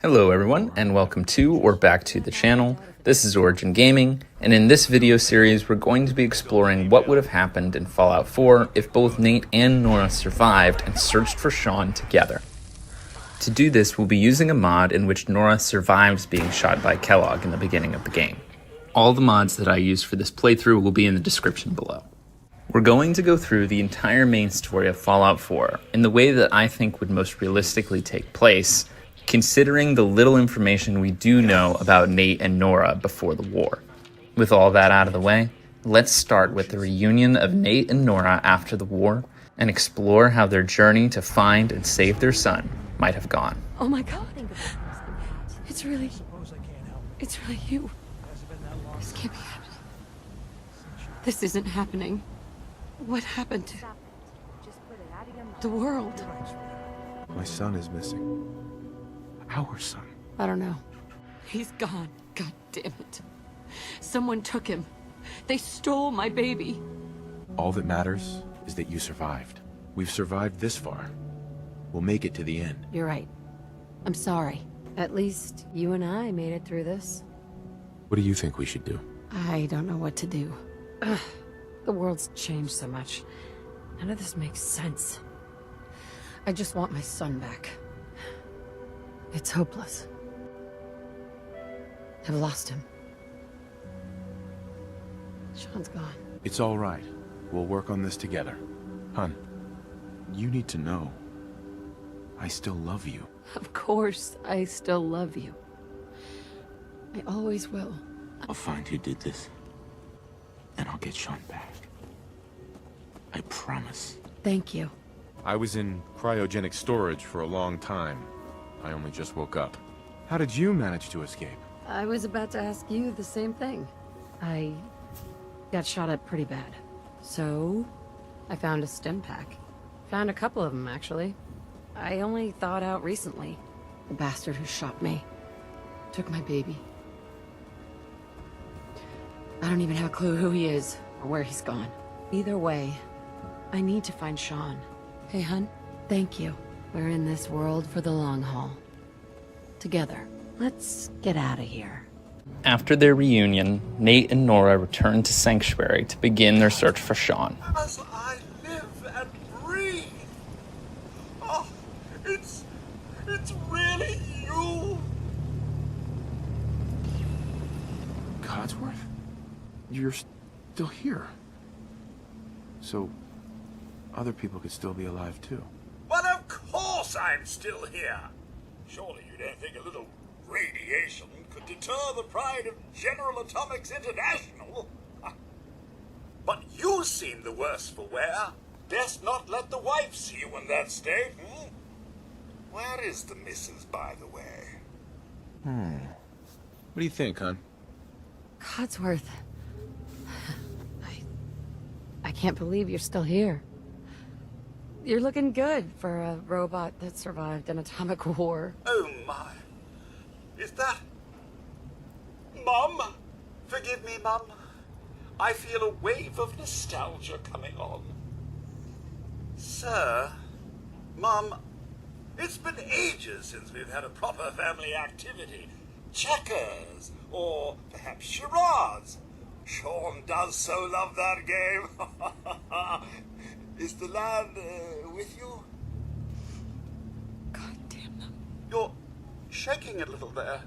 Hello everyone, and welcome to or back to the channel. This is Origin Gaming, and in this video series we're going to be exploring what would have happened in Fallout 4 if both Nate and Nora survived and searched for Shaun together. To do this, we'll be using a mod in which Nora survives being shot by Kellogg in the beginning of the game. All the mods that I used for this playthrough will be in the description below. We're going to go through the entire main story of Fallout 4 in the way that I think would most realistically take place, considering the little information we do know about Nate and Nora before the war. With all that out of the way, let's start with the reunion of Nate and Nora after the war and explore how their journey to find and save their son might have gone. Oh my God. It's really you. This can't be happening. This isn't happening. What happened to the world? My son is missing. Our son. I don't know. He's gone. God damn it. Someone took him. They stole my baby. All that matters is that you survived. We've survived this far. We'll make it to the end. You're right. I'm sorry. At least you and I made it through this. What do you think we should do? I don't know what to do. Ugh. The world's changed so much. None of this makes sense. I just want my son back. It's hopeless. I've lost him. Shaun's gone. It's all right. We'll work on this together. Hun, you need to know. I still love you. Of course, I still love you. I always will. I'll find who did this, and I'll get Shaun back. I promise. Thank you. I was in cryogenic storage for a long time. I only just woke up. How did you manage to escape? I was about to ask you the same thing. I got shot at pretty bad. So, I found a stim pack. Found a couple of them, actually. I only thawed out recently. The bastard who shot me took my baby. I don't even have a clue who he is or where he's gone. Either way, I need to find Shaun. Hey, hun, thank you. We're in this world for the long haul. Together. Let's get out of here. After their reunion, Nate and Nora return to Sanctuary to begin their search for Shaun. As I live and breathe. Oh, it's really you. Codsworth? You're still here. So, other people could still be alive too. Well, of course I'm still here. Surely you don't think a little radiation could deter the pride of General Atomics International? But you seem the worse for wear. Best not let the wife see you in that state, hmm? Where is the missus, by the way? What do you think, hon? Codsworth. I can't believe you're still here. You're looking good for a robot that survived an atomic war. Oh my. Is that... Mum? Forgive me, Mum. I feel a wave of nostalgia coming on. Sir? Mum, it's been ages since we've had a proper family activity. Checkers, or perhaps charades. Shaun does so love that game. Is the lad with you? God damn them. You're shaking a little there.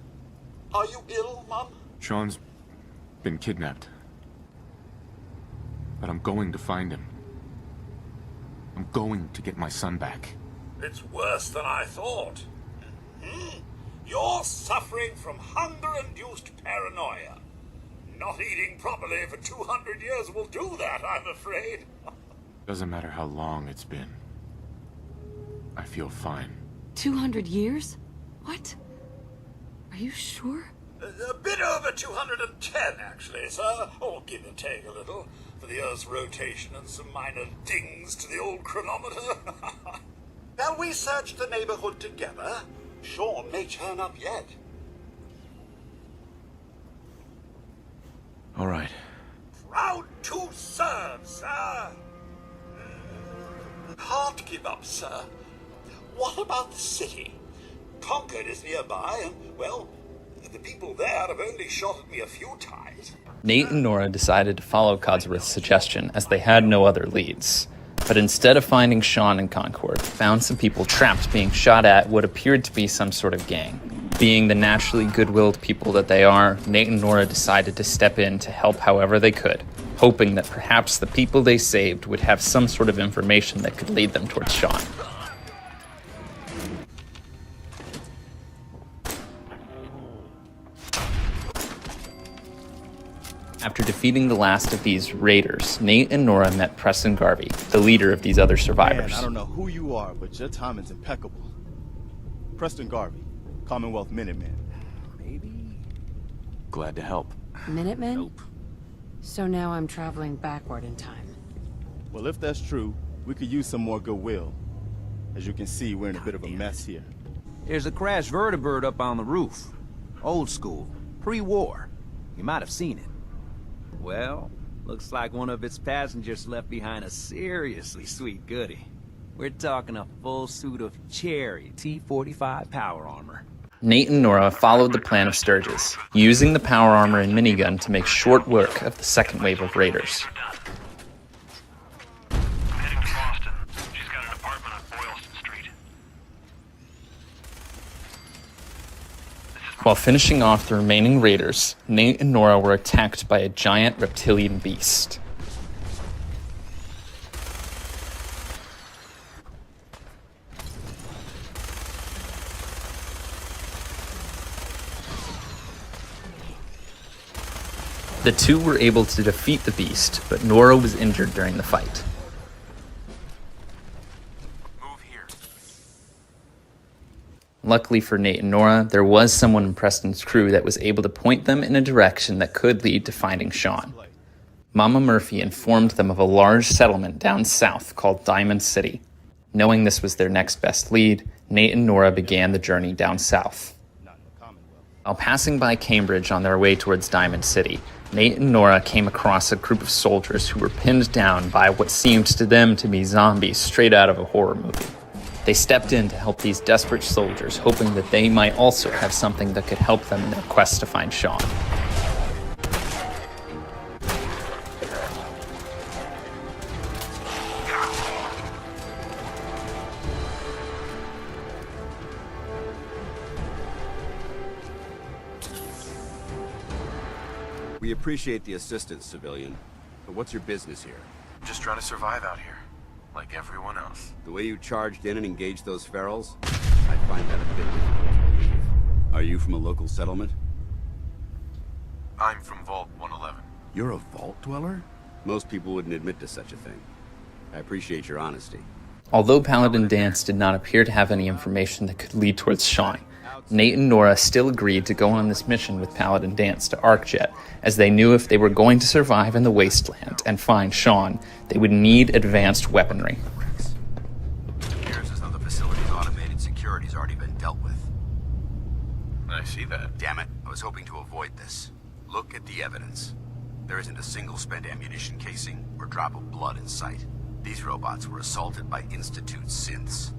Are you ill, Mum? Shaun's been kidnapped. But I'm going to find him. I'm going to get my son back. It's worse than I thought. You're suffering from hunger-induced paranoia. Not eating properly for 200 years will do that, I'm afraid. Doesn't matter how long it's been. I feel fine. 200 years? What? Are you sure? A bit over 210, actually, sir. Or give or take a little, for the Earth's rotation and some minor dings to the old chronometer. Shall we search the neighborhood together? Shaun may turn up yet. All right. Proud to serve, sir. Can't give up, sir. What about the city? Concord is nearby, and, well, the people there have only shot at me a few times. Nate and Nora decided to follow Codsworth's suggestion as they had no other leads. But instead of finding Shaun and Concord, found some people trapped being shot at what appeared to be some sort of gang. Being the naturally good-willed people that they are, Nate and Nora decided to step in to help however they could, hoping that perhaps the people they saved would have some sort of information that could lead them towards Shaun. After defeating the last of these raiders, Nate and Nora met Preston Garvey, the leader of these other survivors. Man, I don't know who you are, but your timing's impeccable. Preston Garvey, Commonwealth Minuteman. Maybe? Glad to help. Minutemen? Nope. So now I'm traveling backward in time. Well, if that's true, we could use some more goodwill. As you can see, we're in a bit of a mess here. There's a crashed vertibird up on the roof. Old school, pre-war. You might have seen it. Well, looks like one of its passengers left behind a seriously sweet goodie. We're talking a full suit of cherry T-45 power armor. Nate and Nora followed the plan of Sturgis, using the power armor and minigun to make short work of the second wave of raiders. Heading to Boston. She's got an apartment on Boylston Street. While finishing off the remaining raiders, Nate and Nora were attacked by a giant reptilian beast. The two were able to defeat the beast, but Nora was injured during the fight. Move here. Luckily for Nate and Nora, there was someone in Preston's crew that was able to point them in a direction that could lead to finding Shaun. Mama Murphy informed them of a large settlement down south called Diamond City. Knowing this was their next best lead, Nate and Nora began the journey down south. While passing by Cambridge on their way towards Diamond City, Nate and Nora came across a group of soldiers who were pinned down by what seemed to them to be zombies straight out of a horror movie. They stepped in to help these desperate soldiers, hoping that they might also have something that could help them in their quest to find Shaun. We appreciate the assistance, civilian. But what's your business here? Just trying to survive out here, like everyone else. The way you charged in and engaged those ferals, I find that a bit difficult to believe. Are you from a local settlement? I'm from Vault 111. You're a vault dweller? Most people wouldn't admit to such a thing. I appreciate your honesty. Although Paladin Dance did not appear to have any information that could lead towards Shaun, Nate and Nora still agreed to go on this mission with Paladin Dance to ArcJet, as they knew if they were going to survive in the wasteland and find Shaun, they would need advanced weaponry. It appears as though the facility's automated security's already been dealt with. I see that. Damn it, I was hoping to avoid this. Look at the evidence. There isn't a single spent ammunition casing or drop of blood in sight. These robots were assaulted by Institute synths.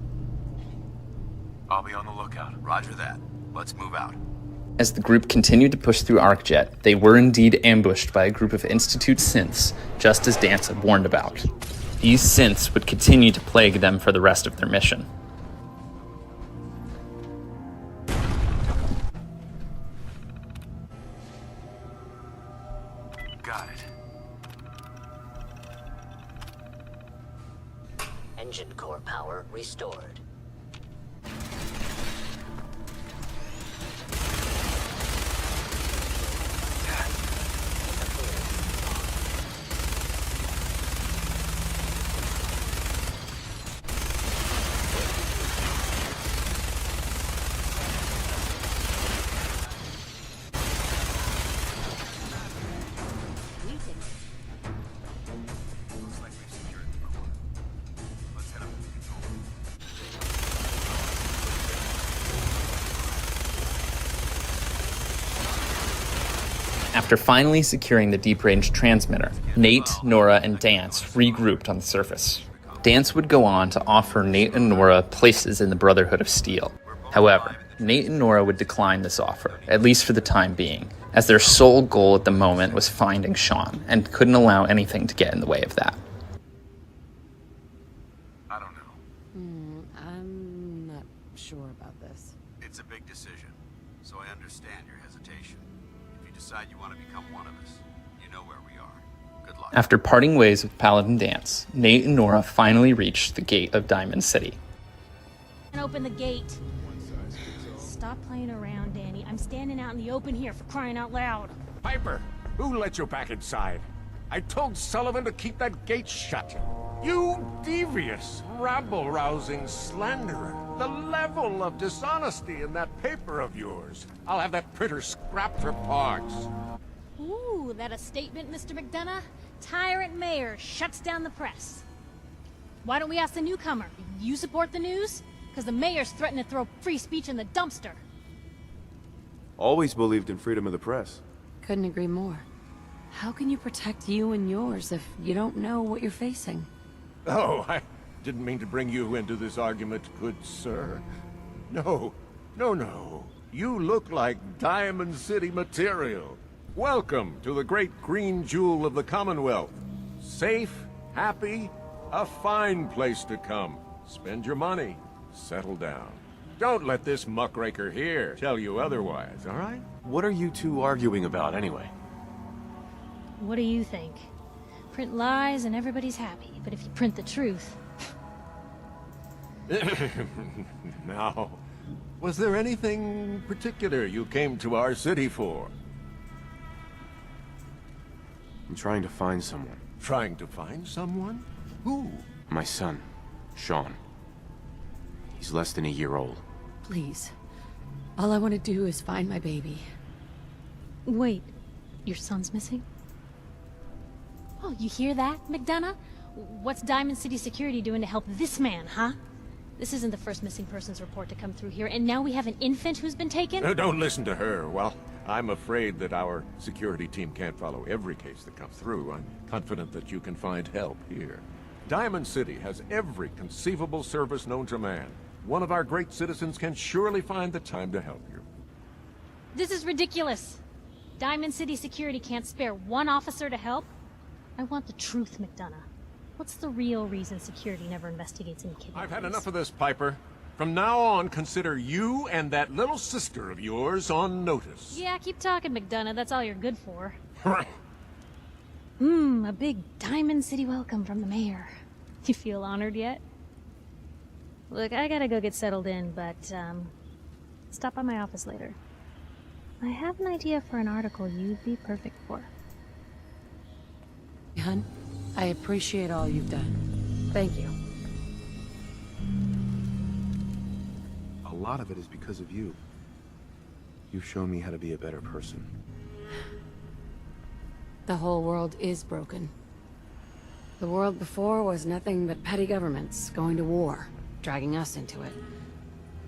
I'll be on the lookout. Roger that. Let's move out. As the group continued to push through ArcJet, they were indeed ambushed by a group of Institute synths, just as Dance had warned about. These synths would continue to plague them for the rest of their mission. Got it. Engine core power restored. After finally securing the deep-range transmitter, Nate, Nora, and Dance regrouped on the surface. Dance would go on to offer Nate and Nora places in the Brotherhood of Steel. However, Nate and Nora would decline this offer, at least for the time being, as their sole goal at the moment was finding Shaun, and couldn't allow anything to get in the way of that. I don't know. I'm not sure about this. It's a big decision, so I understand your hesitation. If you decide you want to become one of us, you know where we are. Good luck. After parting ways with Paladin Dance, Nate and Nora finally reached the gate of Diamond City. And open the gate. Stop playing around, Danny. I'm standing out in the open here, for crying out loud. Piper, who let you back inside? I told Sullivan to keep that gate shut. You devious, rabble-rousing slanderer. The level of dishonesty in that paper of yours. I'll have that printer scrapped for parts. Ooh, that a statement, Mr. McDonough? Tyrant mayor shuts down the press. Why don't we ask the newcomer? You support the news? Because the mayor's threatened to throw free speech in the dumpster. Always believed in freedom of the press. Couldn't agree more. How can you protect you and yours if you don't know what you're facing? Oh, I didn't mean to bring you into this argument, good sir. No. You look like Diamond City material. Welcome to the great green jewel of the Commonwealth. Safe, happy, a fine place to come. Spend your money. Settle down. Don't let this muckraker here tell you otherwise, all right? What are you two arguing about, anyway? What do you think? Print lies and everybody's happy, but if you print the truth... Now, was there anything particular you came to our city for? I'm trying to find someone. Trying to find someone? Who? My son, Shaun. He's less than a year old. Please. All I want to do is find my baby. Wait, your son's missing? Oh, you hear that, McDonough? What's Diamond City Security doing to help this man, huh? This isn't the first missing persons report to come through here, and now we have an infant who's been taken? Don't listen to her. Well, I'm afraid that our security team can't follow every case that comes through. I'm confident that you can find help here. Diamond City has every conceivable service known to man. One of our great citizens can surely find the time to help you. This is ridiculous. Diamond City Security can't spare one officer to help? I want the truth, McDonough. What's the real reason security never investigates any kidnappings? I've had enough of this, Piper. From now on, consider you and that little sister of yours on notice. Yeah, keep talking, McDonough. That's all you're good for. A big Diamond City welcome from the mayor. You feel honored yet? Look, I gotta go get settled in, but, stop by my office later. I have an idea for an article you'd be perfect for. Hun, I appreciate all you've done. Thank you. A lot of it is because of you. You've shown me how to be a better person. The whole world is broken. The world before was nothing but petty governments going to war, dragging us into it,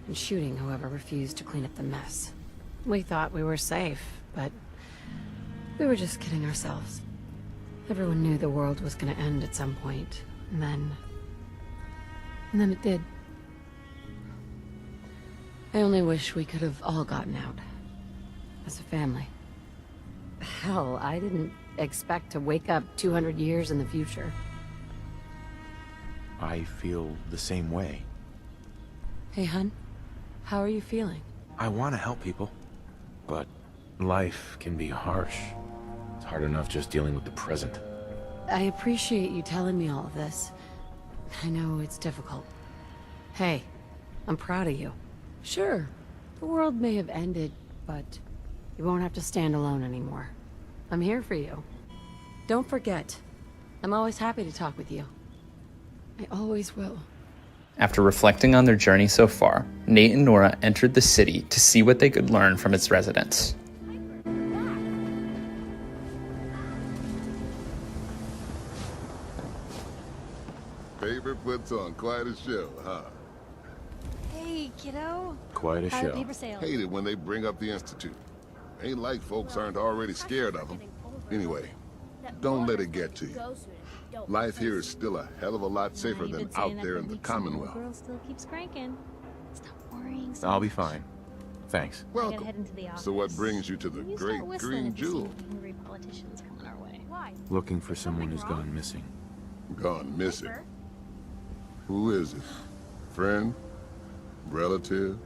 and shooting whoever refused to clean up the mess. We thought we were safe, but we were just kidding ourselves. Everyone knew the world was going to end at some point, and then it did. I only wish we could have all gotten out, as a family. Hell, I didn't expect to wake up 200 years in the future. I feel the same way. Hey, hun, how are you feeling? I want to help people, but life can be harsh. It's hard enough just dealing with the present. I appreciate you telling me all of this. I know it's difficult. Hey, I'm proud of you. Sure, the world may have ended, but you won't have to stand alone anymore. I'm here for you. Don't forget, I'm always happy to talk with you. I always will. After reflecting on their journey so far, Nate and Nora entered the city to see what they could learn from its residents. Paper puts on quite a show, huh? Hey, kiddo. Quite a show. Paper sale. Hate it when they bring up the Institute. Ain't like folks aren't already scared of them. Anyway, don't let it get to you. Life here is still a hell of a lot safer than out there in the Commonwealth. Girl still keeps cranking. Stop worrying. I'll be fine. Thanks. I gotta Welcome. head into the office. So what brings you to the You great start whistling green if you see jewel? any angry politicians coming our way. Why? Looking for someone who's gone missing. Gone missing. Who is it? Friend? Relative?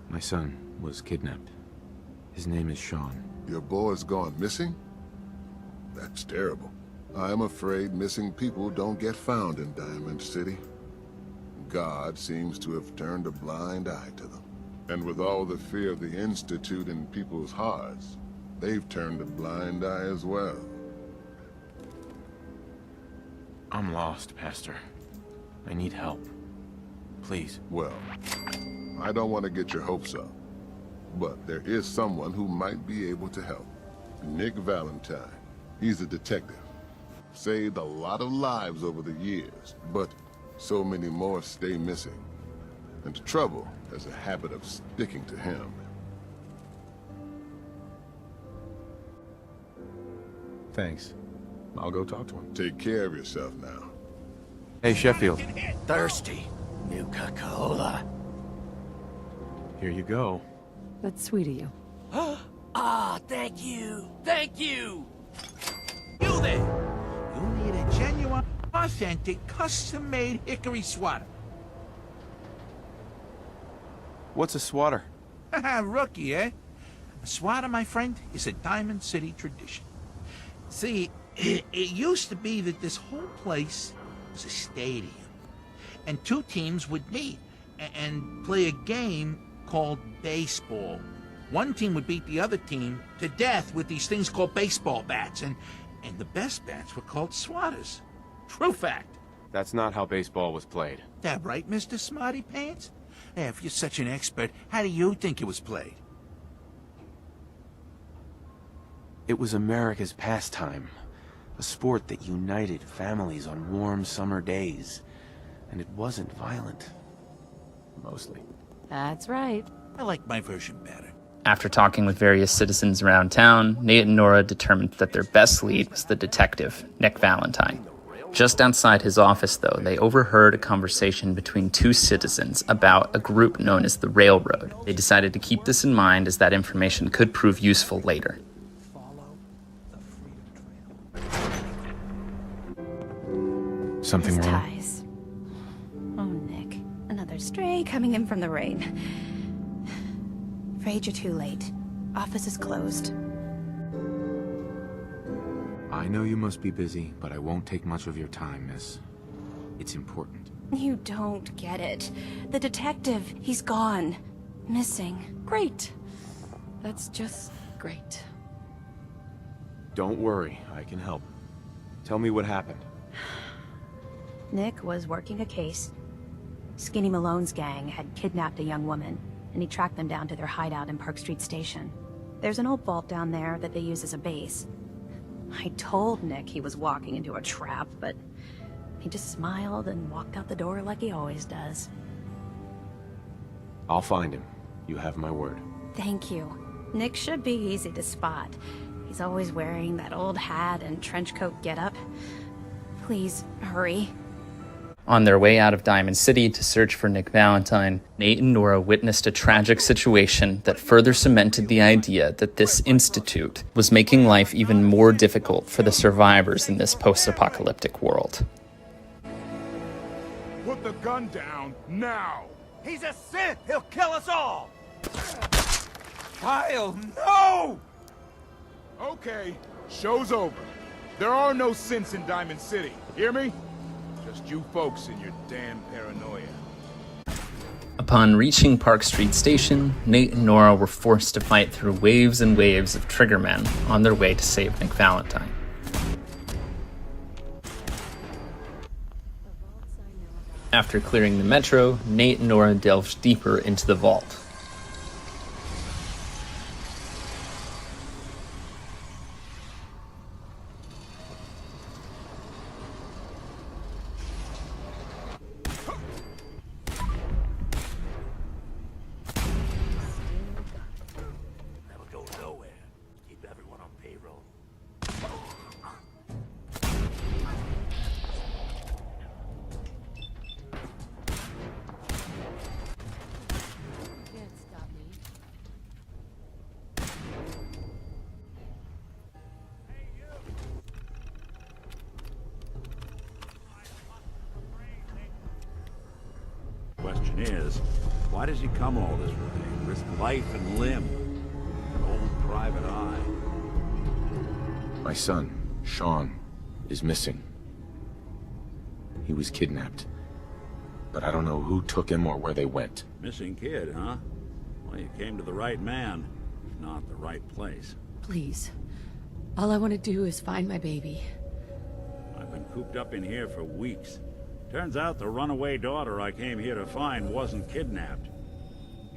My son was kidnapped. His name is Shaun. Your boy's gone missing? That's terrible. I'm afraid missing people don't get found in Diamond City. God seems to have turned a blind eye to them. And with all the fear of the Institute in people's hearts, they've turned a blind eye as well. I'm lost, Pastor. I need help. Please. Well, I don't want to get your hopes up, but there is someone who might be able to help. Nick Valentine. He's a detective. Saved a lot of lives over the years, but so many more stay missing. And the trouble has a habit of sticking to him. Thanks. I'll go talk to him. Take care of yourself now. Hey, Sheffield. Thirsty. Nuka-Cola. Here you go. That's sweet of you. Ah, thank you. Thank you. You there. You need a genuine, authentic, custom-made hickory sweater. What's a swatter? Rookie, eh? A swatter, my friend, is a Diamond City tradition. See, it used to be that this whole place was a stadium. And two teams would meet and play a game called baseball. One team would beat the other team to death with these things called baseball bats, and the best bats were called swatters. True fact. That's not how baseball was played. That right, Mr. Smarty Pants? Hey, if you're such an expert, how do you think it was played? It was America's pastime. A sport that united families on warm summer days. And it wasn't violent. Mostly. That's right. I like my version better. After talking with various citizens around town, Nate and Nora determined that their best lead was the detective, Nick Valentine. Just outside his office, though, they overheard a conversation between two citizens about a group known as the Railroad. They decided to keep this in mind, as that information could prove useful later. Something His wrong? ties. Oh, Nick. Another stray coming in from the rain. Afraid you're too late. Office is closed. I know you must be busy, but I won't take much of your time, miss. It's important. You don't get it. The detective, he's gone. Missing. Great. That's just great. Don't worry, I can help. Tell me what happened. Nick was working a case. Skinny Malone's gang had kidnapped a young woman, and he tracked them down to their hideout in Park Street Station. There's an old vault down there that they use as a base. I told Nick he was walking into a trap, but he just smiled and walked out the door like he always does. I'll find him. You have my word. Thank you. Nick should be easy to spot. He's always wearing that old hat and trench coat getup. Please, hurry. On their way out of Diamond City to search for Nick Valentine, Nate and Nora witnessed a tragic situation that further cemented the idea that this institute was making life even more difficult for the survivors in this post-apocalyptic world. Put the gun down now! He's a synth! He'll kill us all! Kyle, no! Okay, show's over. There are no synths in Diamond City. Hear me? Just you folks and your damn paranoia. Upon reaching Park Street Station, Nate and Nora were forced to fight through waves and waves of triggermen on their way to save Nick Valentine. After clearing the metro, Nate and Nora delved deeper into the vault. is, why does he come all this way? Risk life and limb. An old private eye. My son, Shaun, is missing. He was kidnapped. But I don't know who took him or where they went. Missing kid, huh? Well, you came to the right man, if not the right place. Please. All I want to do is find my baby. I've been cooped up in here for weeks. Turns out the runaway daughter I came here to find wasn't kidnapped.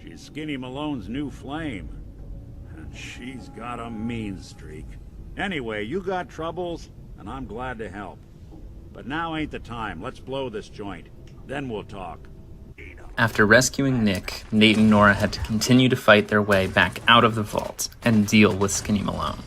She's Skinny Malone's new flame. And she's got a mean streak. Anyway, you got troubles, and I'm glad to help. But now ain't the time. Let's blow this joint. Then we'll talk. After rescuing Nick, Nate and Nora had to continue to fight their way back out of the vault and deal with Skinny Malone.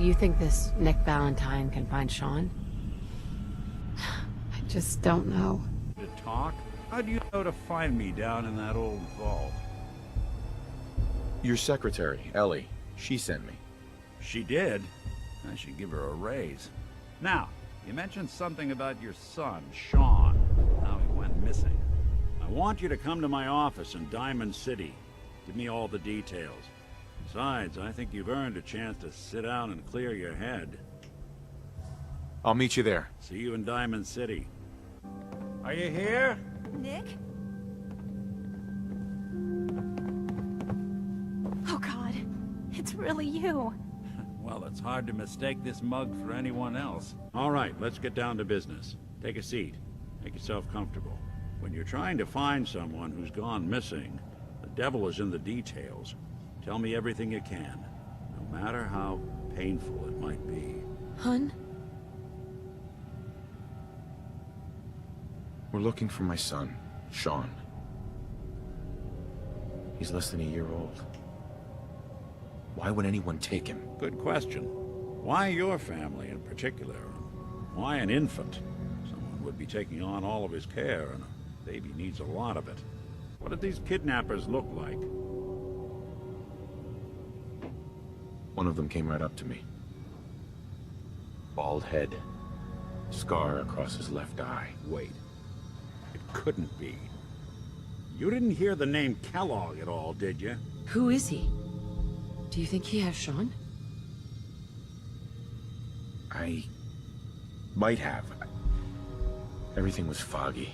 You think this Nick Valentine can find Shaun? I just don't know. To talk? How do you know to find me down in that old vault? Your secretary, Ellie. She sent me. She did? I should give her a raise. Now, you mentioned something about your son, Shaun. How he went missing. I want you to come to my office in Diamond City. Give me all the details. Besides, I think you've earned a chance to sit down and clear your head. I'll meet you there. See you in Diamond City. Are you here? Nick? Oh God, it's really you. Well, it's hard to mistake this mug for anyone else. All right, let's get down to business. Take a seat. Make yourself comfortable. When you're trying to find someone who's gone missing, the devil is in the details. Tell me everything you can, no matter how painful it might be. Hun? We're looking for my son, Shaun. He's less than a year old. Why would anyone take him? Good question. Why your family in particular? Why an infant? Someone would be taking on all of his care, and a baby needs a lot of it. What did these kidnappers look like? One of them came right up to me. Bald head. Scar across his left eye. Wait. It couldn't be. You didn't hear the name Kellogg at all, did you? Who is he? Do you think he has Shaun? I might have. Everything was foggy.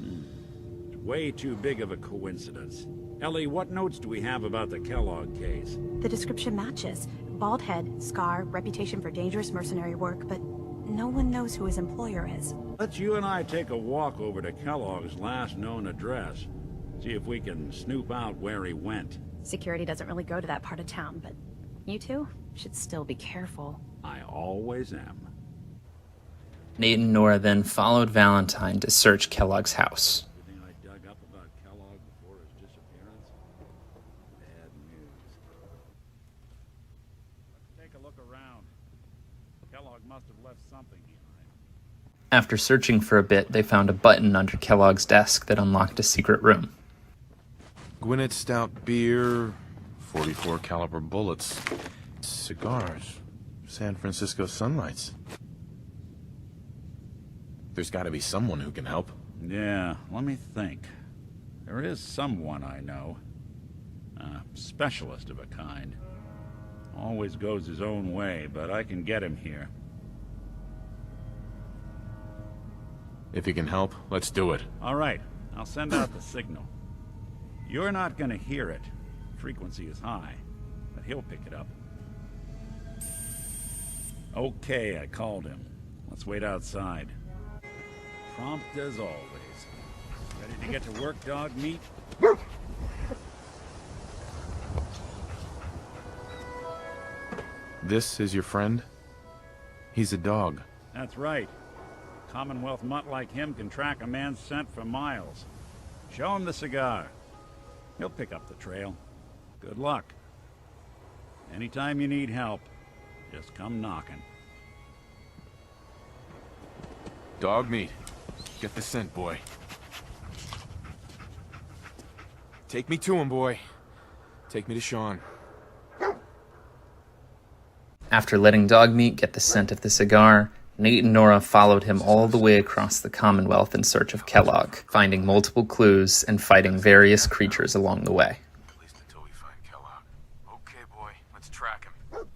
It's way too big of a coincidence. Ellie, what notes do we have about the Kellogg case? The description matches. Bald head, scar, reputation for dangerous mercenary work, but no one knows who his employer is. Let's you and I take a walk over to Kellogg's last known address. See if we can snoop out where he went. Security doesn't really go to that part of town, but you two should still be careful. I always am. Nate and Nora then followed Valentine to search Kellogg's house. Everything I dug up about Kellogg before his disappearance? Bad news. Let's take a look around. Kellogg must have left something behind. After searching for a bit, they found a button under Kellogg's desk that unlocked a secret room. Gwinnett stout beer, 44 caliber bullets, cigars, San Francisco sunlights. There's got to be someone who can help. Yeah, let me think. There is someone I know. A specialist of a kind. Always goes his own way, but I can get him here. If he can help, let's do it. All right, I'll send out the signal. You're not gonna hear it. Frequency is high, but he'll pick it up. Okay, I called him. Let's wait outside. Prompt as always. Ready to get to work, dog meat? This is your friend? He's a dog. That's right. Commonwealth mutt like him can track a man's scent for miles. Show him the cigar. He'll pick up the trail. Good luck. Anytime you need help, just come knocking. Dog meat. Get the scent, boy. Take me to him, boy. Take me to Shaun. After letting Dogmeat get the scent of the cigar, Nate and Nora followed him all the way across the Commonwealth in search of Kellogg, finding multiple clues and fighting various creatures along the way. At least until we find Kellogg. Okay, boy. Let's track him.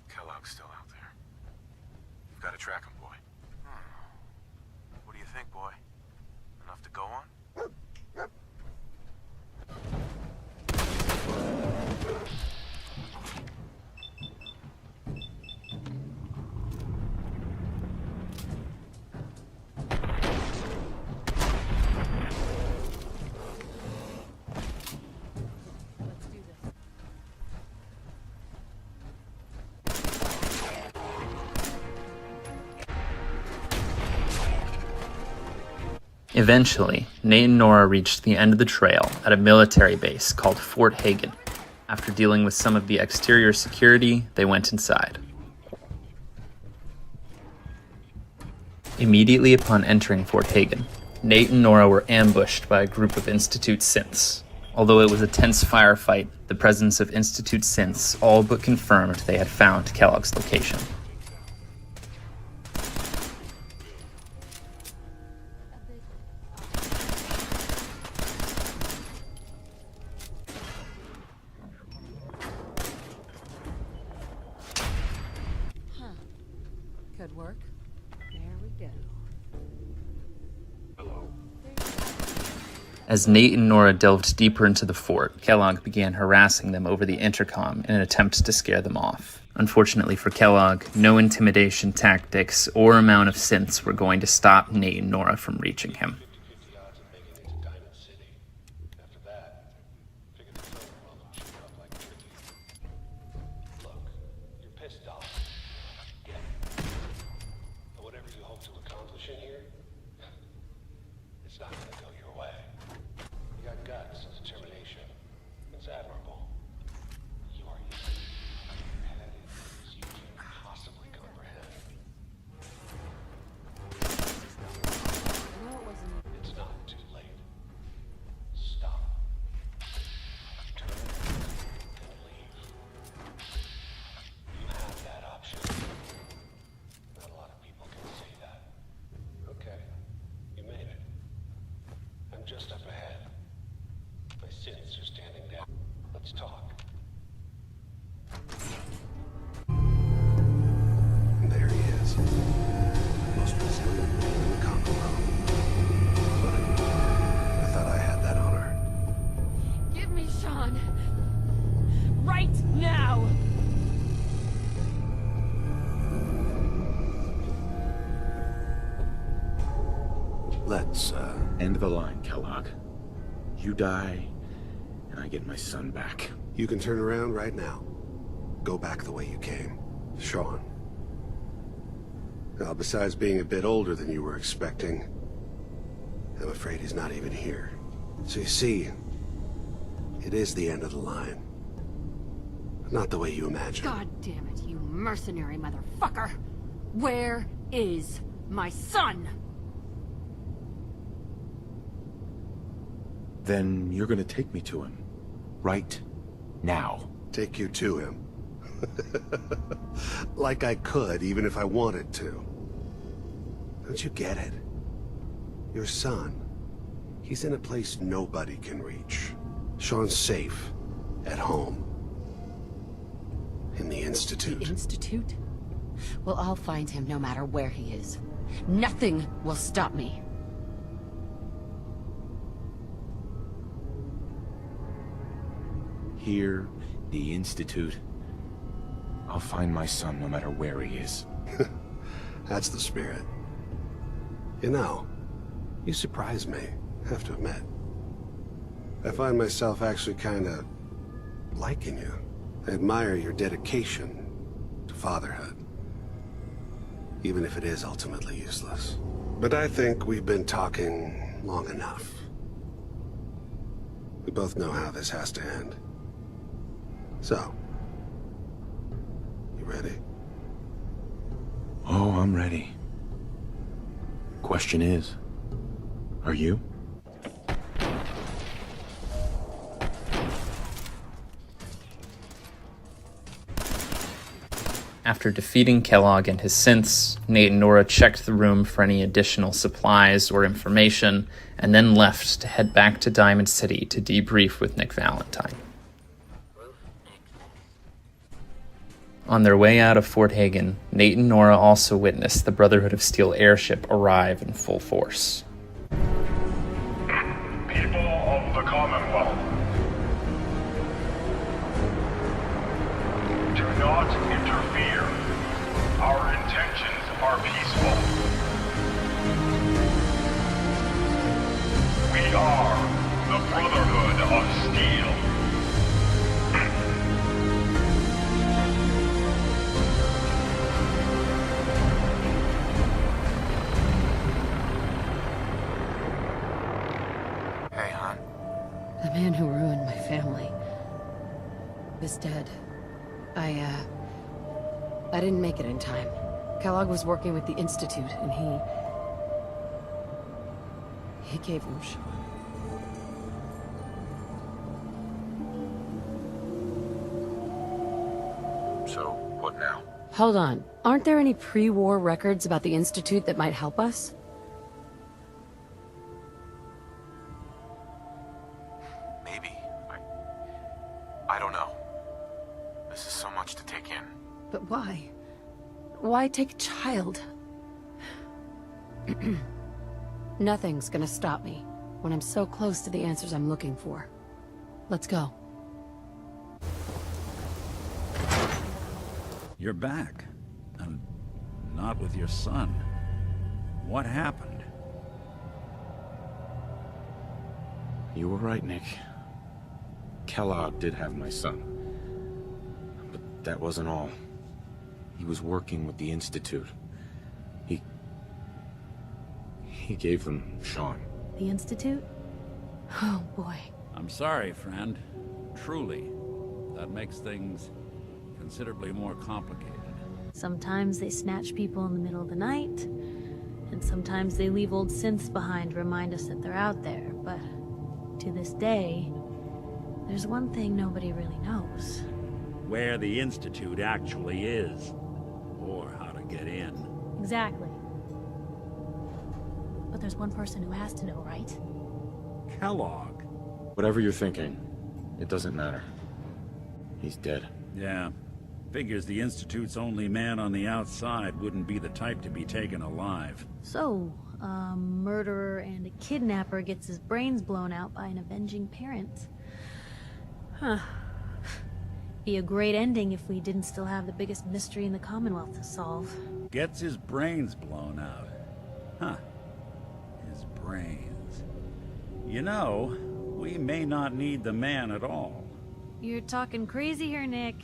Kellogg's still out there. We've got to track him, boy. What do you think, boy? Enough to go on? Eventually, Nate and Nora reached the end of the trail at a military base called Fort Hagen. After dealing with some of the exterior security, they went inside. Immediately upon entering Fort Hagen, Nate and Nora were ambushed by a group of Institute synths. Although it was a tense firefight, the presence of Institute synths all but confirmed they had found Kellogg's location. Could work. There we go. As Nate and Nora delved deeper into the fort, Kellogg began harassing them over the intercom in an attempt to scare them off. Unfortunately for Kellogg, no intimidation tactics or amount of synths were going to stop Nate and Nora from reaching him. Just up ahead. My synths are standing down. Let's talk. There he is. Most resilient man in the Commonwealth. But I thought I had that honor. Give me Shaun. Right now! Let's, end the line, Kellogg. You die, and I get my son back. You can turn around right now. Go back the way you came. Shaun. Now, besides being a bit older than you were expecting, I'm afraid he's not even here. So you see, it is the end of the line. But not the way you imagine. God damn it, you mercenary motherfucker! Where is my son? Then you're gonna take me to him. Right now. Take you to him. Like I could, even if I wanted to. Don't you get it? Your son. He's in a place nobody can reach. Shaun's safe. At home. In the Institute. The Institute? Well, I'll find him no matter where he is. Nothing will stop me. Here, the Institute. I'll find my son no matter where he is. That's the spirit. You know, you surprise me, have to admit. I find myself actually kinda liking you. I admire your dedication to fatherhood, even if it is ultimately useless. But I think we've been talking long enough. We both know how this has to end. So, you ready? Oh, I'm ready. Question is, are you? After defeating Kellogg and his synths, Nate and Nora checked the room for any additional supplies or information, and then left to head back to Diamond City to debrief with Nick Valentine. On their way out of Fort Hagen, Nate and Nora also witnessed the Brotherhood of Steel airship arrive in full force. People of the Commonwealth, do not interfere. Our intentions are peaceful. We are the Brotherhood of Steel. Hey, hon. The man who ruined my family is dead. I didn't make it in time. Kellogg was working with the Institute, and he gave him Shaun. So, what now? Hold on. Aren't there any pre-war records about the Institute that might help us? Maybe. I don't know. This is so much to take in. But why? Why take a child? Nothing's gonna stop me when I'm so close to the answers I'm looking for. Let's go. You're back. And not with your son. What happened? You were right, Nick. Kellogg did have my son. But that wasn't all. He was working with the Institute. He gave them Shaun. The Institute? Oh, boy. I'm sorry, friend. Truly. That makes things considerably more complicated. Sometimes they snatch people in the middle of the night, and sometimes they leave old synths behind to remind us that they're out there, but to this day, there's one thing nobody really knows. Where the Institute actually is, or how to get in. Exactly. But there's one person who has to know, right? Kellogg. Whatever you're thinking, it doesn't matter. He's dead. Yeah. Figures the Institute's only man on the outside wouldn't be the type to be taken alive. So, a murderer and a kidnapper gets his brains blown out by an avenging parent. Huh. Be a great ending if we didn't still have the biggest mystery in the Commonwealth to solve. Gets his brains blown out. Huh. His brains. You know, we may not need the man at all. You're talking crazy here, Nick.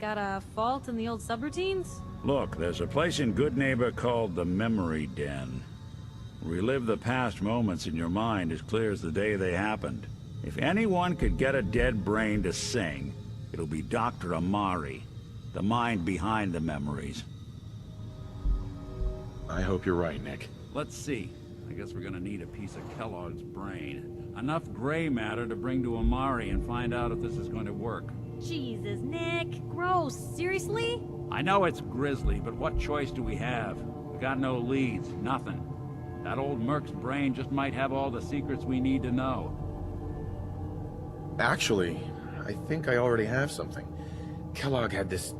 Got a fault in the old subroutines? Look, there's a place in Good Neighbor called the Memory Den. Relive the past moments in your mind as clear as the day they happened. If anyone could get a dead brain to sing, it'll be Dr. Amari, the mind behind the memories. I hope you're right, Nick. Let's see. I guess we're gonna need a piece of Kellogg's brain. Enough gray matter to bring to Amari and find out if this is going to work. Jesus, Nick. Gross. Seriously? I know it's grisly, but what choice do we have? We got no leads, nothing. That old Merc's brain just might have all the secrets we need to know. Actually, I think I already have something. Kellogg had this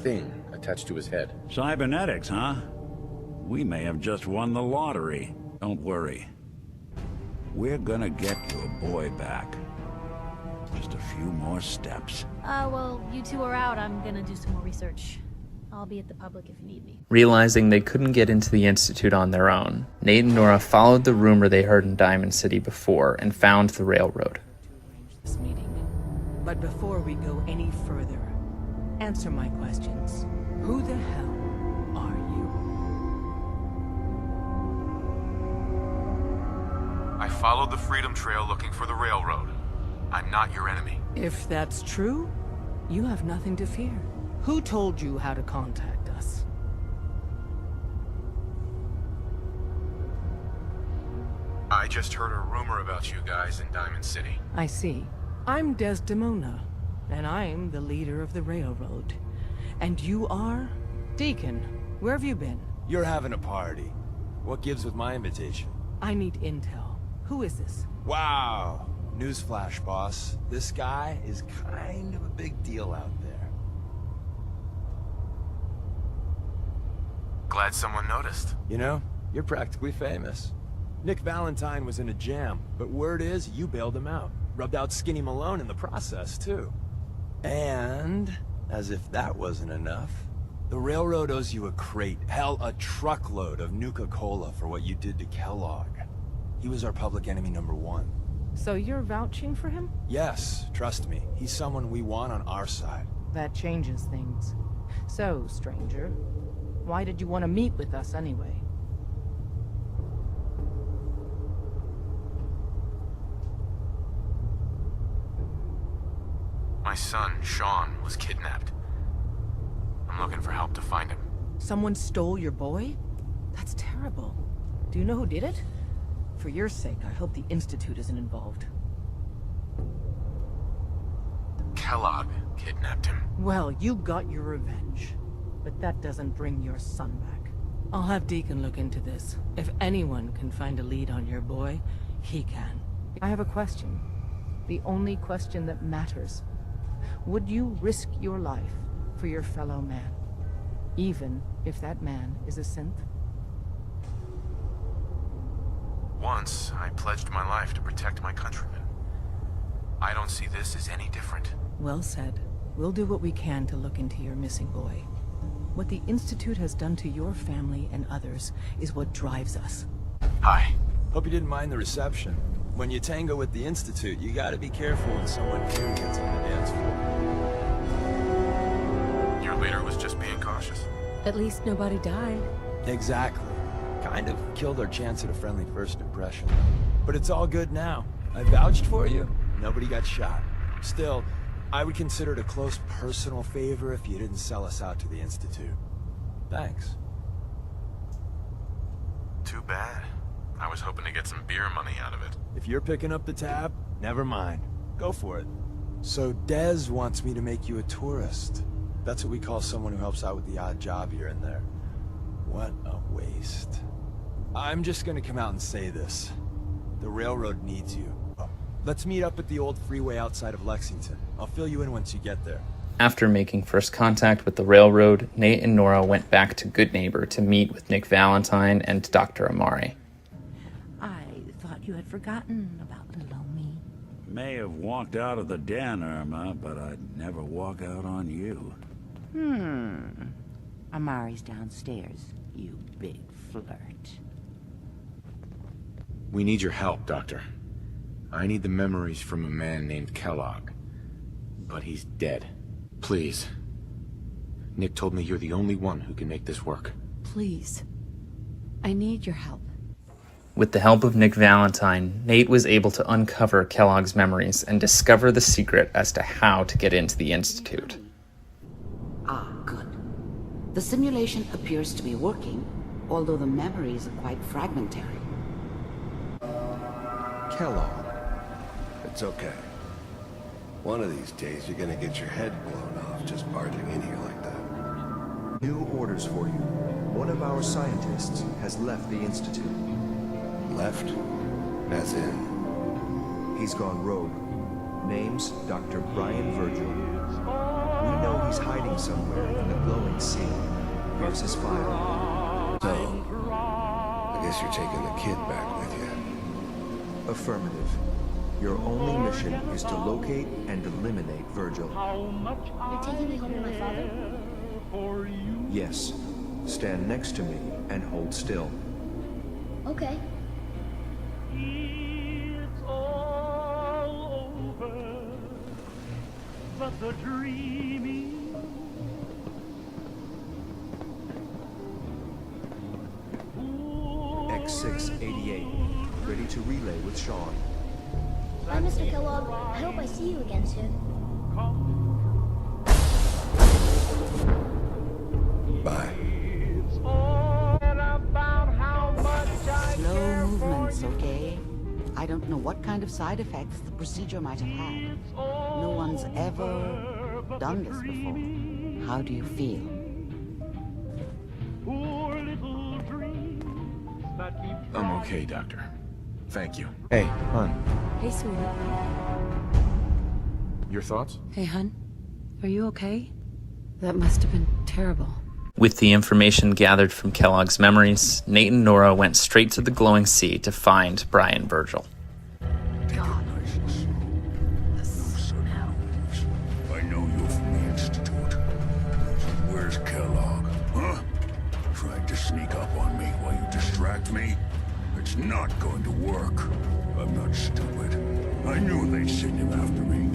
thing attached to his head. Cybernetics, huh? We may have just won the lottery. Don't worry. We're gonna get your boy back. Just a few more steps. Well, you two are out. I'm gonna do some more research. I'll be at the public if you need me. Realizing they couldn't get into the Institute on their own, Nate and Nora followed the rumor they heard in Diamond City before and found the railroad. This meeting. But before we go any further, answer my questions. Who the hell are you? I followed the Freedom Trail looking for the railroad. I'm not your enemy. If that's true, you have nothing to fear. Who told you how to contact us? I just heard a rumor about you guys in Diamond City. I see. I'm Desdemona, and I'm the leader of the railroad. And you are? Deacon, where have you been? You're having a party. What gives with my invitation? I need intel. Who is this? Wow. Newsflash, boss. This guy is kind of a big deal out there. Glad someone noticed. You know, you're practically famous. Nick Valentine was in a jam, but word is you bailed him out. Rubbed out Skinny Malone in the process, too. And, as if that wasn't enough, the railroad owes you a crate, hell, a truckload of Nuka-Cola for what you did to Kellogg. He was our public enemy #1. So you're vouching for him? Yes, trust me. He's someone we want on our side. That changes things. So, stranger, why did you want to meet with us anyway? My son, Shaun, was kidnapped. I'm looking for help to find him. Someone stole your boy? That's terrible. Do you know who did it? For your sake, I hope the Institute isn't involved. Kellogg kidnapped him. Well, you got your revenge. But that doesn't bring your son back. I'll have Deacon look into this. If anyone can find a lead on your boy, he can. I have a question. The only question that matters. Would you risk your life for your fellow man? Even if that man is a synth? Once, I pledged my life to protect my countrymen. I don't see this as any different. Well said. We'll do what we can to look into your missing boy. What the Institute has done to your family and others is what drives us. Hi. Hope you didn't mind the reception. When you tango with the Institute, you gotta be careful when someone new gets on the dance floor. Your leader was just being cautious. At least nobody died. Exactly. Kind of killed our chance at a friendly first impression. But it's all good now. I vouched for you. Nobody got shot. Still, I would consider it a close personal favor if you didn't sell us out to the Institute. Thanks. Too bad. I was hoping to get some beer money out of it. If you're picking up the tab, never mind. Go for it. So Dez wants me to make you a tourist. That's what we call someone who helps out with the odd job here and there. What a waste. I'm just gonna come out and say this. The railroad needs you. Let's meet up at the old freeway outside of Lexington. I'll fill you in once you get there. After making first contact with the railroad, Nate and Nora went back to Good Neighbor to meet with Nick Valentine and Dr. Amari. I thought you had forgotten about little old me. May have walked out of the den, Irma, but I'd never walk out on you. Amari's downstairs, you big flirt. We need your help, Doctor. I need the memories from a man named Kellogg. But he's dead. Please. Nick told me you're the only one who can make this work. Please. I need your help. With the help of Nick Valentine, Nate was able to uncover Kellogg's memories and discover the secret as to how to get into the Institute. Ah, good. The simulation appears to be working, although the memories are quite fragmentary. Kellogg. It's okay. One of these days you're gonna get your head blown off just barging in here like that. New orders for you. One of our scientists has left the Institute. Left? As in? He's gone rogue. Name's Dr. Brian Virgil. We know he's hiding somewhere in the glowing sea. Here's his file. So, I guess you're taking the kid back with you. Affirmative. Your only mission is to locate and eliminate Virgil. You're taking me home to my father? Yes. Stand next to me and hold still. Okay. It's all over, but the dreaming. X688, ready to relay with Shaun. Bye, Mr. Kellogg. I hope I see you again soon. Bye. Slow movements, okay? I don't know what kind of side effects the procedure might have had. No one's ever done this before. How do you feel? I'm okay, Doctor. Thank you. Hey, hon. Hey, sweetie. Your thoughts? Hey, hun. Are you okay? That must have been terrible. With the information gathered from Kellogg's memories, Nate and Nora went straight to the glowing sea to find Brian Virgil. I know you're from the Institute. So where's Kellogg, huh? Trying to sneak up on me while you distract me? It's not going to work. I'm not stupid. I knew they'd send him after me.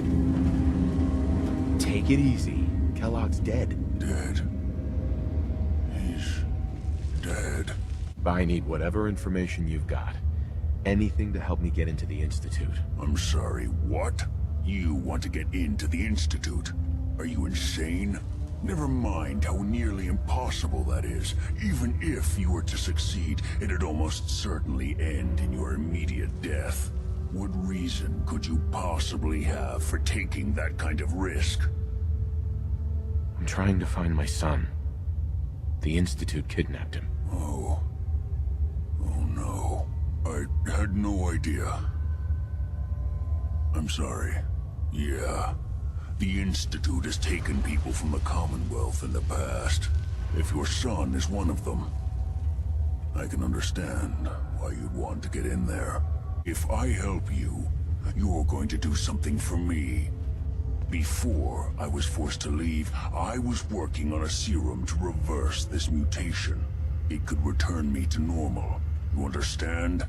Take it easy. Kellogg's dead. Dead? He's dead. I need whatever information you've got. Anything to help me get into the Institute. I'm sorry, what? You want to get into the Institute? Are you insane? Never mind how nearly impossible that is. Even if you were to succeed, it'd almost certainly end in your immediate death. What reason could you possibly have for taking that kind of risk? I'm trying to find my son. The Institute kidnapped him. Oh no. I had no idea. I'm sorry. Yeah. The Institute has taken people from the Commonwealth in the past. If your son is one of them, I can understand why you'd want to get in there. If I help you, you're going to do something for me. Before I was forced to leave, I was working on a serum to reverse this mutation. It could return me to normal. You understand?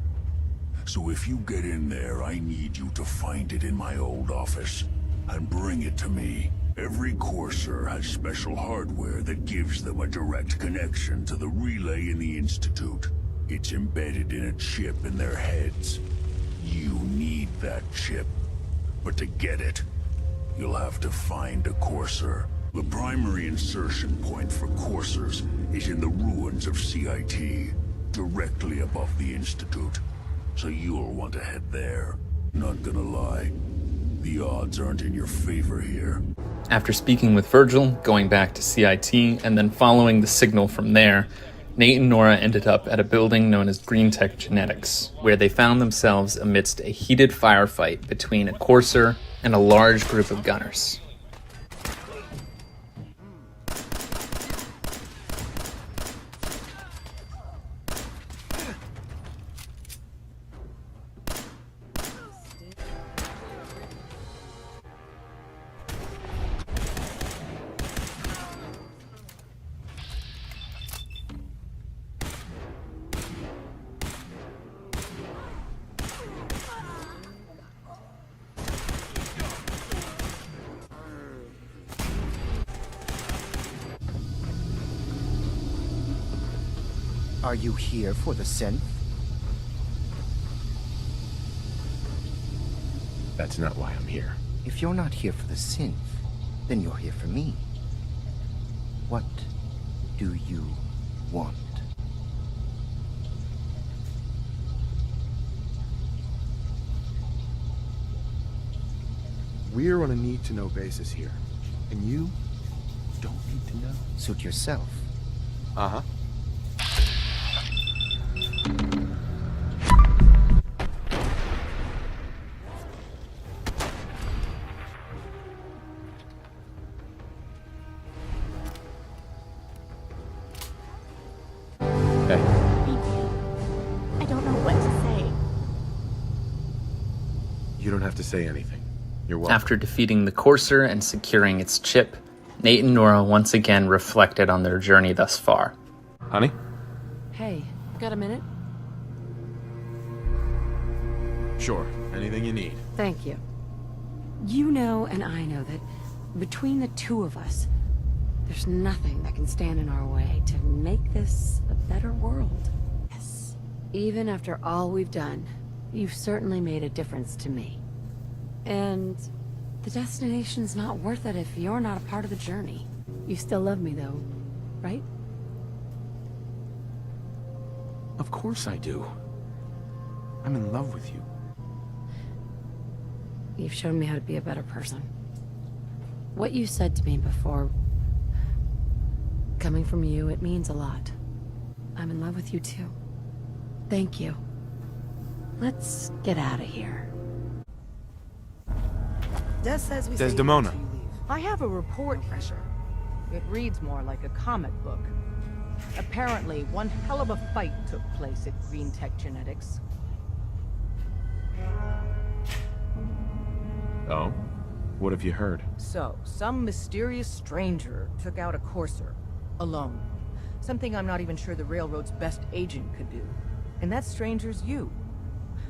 So if you get in there, I need you to find it in my old office and bring it to me. Every Courser has special hardware that gives them a direct connection to the relay in the Institute. It's embedded in a chip in their heads. You need that chip. But to get it, you'll have to find a Courser. The primary insertion point for Coursers is in the ruins of CIT, directly above the Institute. So you'll want to head there. Not gonna lie, the odds aren't in your favor here. After speaking with Virgil, going back to CIT, and then following the signal from there, Nate and Nora ended up at a building known as Green Tech Genetics, where they found themselves amidst a heated firefight between a Courser and a large group of gunners. Are you here for the synth? That's not why I'm here. If you're not here for the synth, then you're here for me. What do you want? We're on a need-to-know basis here. And you don't need to know. Suit yourself. Uh-huh. I don't know what to say. You don't don't have to say anything. You're welcome. After defeating the Courser and securing its chip, Nate and Nora once again reflected on their journey thus far. Honey? Hey, got a minute? Sure, anything you need. Thank you. You know and I know that between the two of us, there's nothing that can stand in our way to make this a better world. Yes. Even after all we've done, you've certainly made a difference to me. And the destination's not worth it if you're not a part of the journey. You still love me though, right? Of course I do. I'm in love with you. You've shown me how to be a better person. What you said to me before, coming from you, it means a lot. I'm in love with you too. Thank you. Let's get out of here. Des says we Desdemona. I have a report, Pressure. It reads more like a comic book. Apparently, one hell of a fight took place at Green Tech Genetics. Oh? What have you heard? So, some mysterious stranger took out a Courser, alone. Something I'm not even sure the Railroad's best agent could do. And that stranger's you.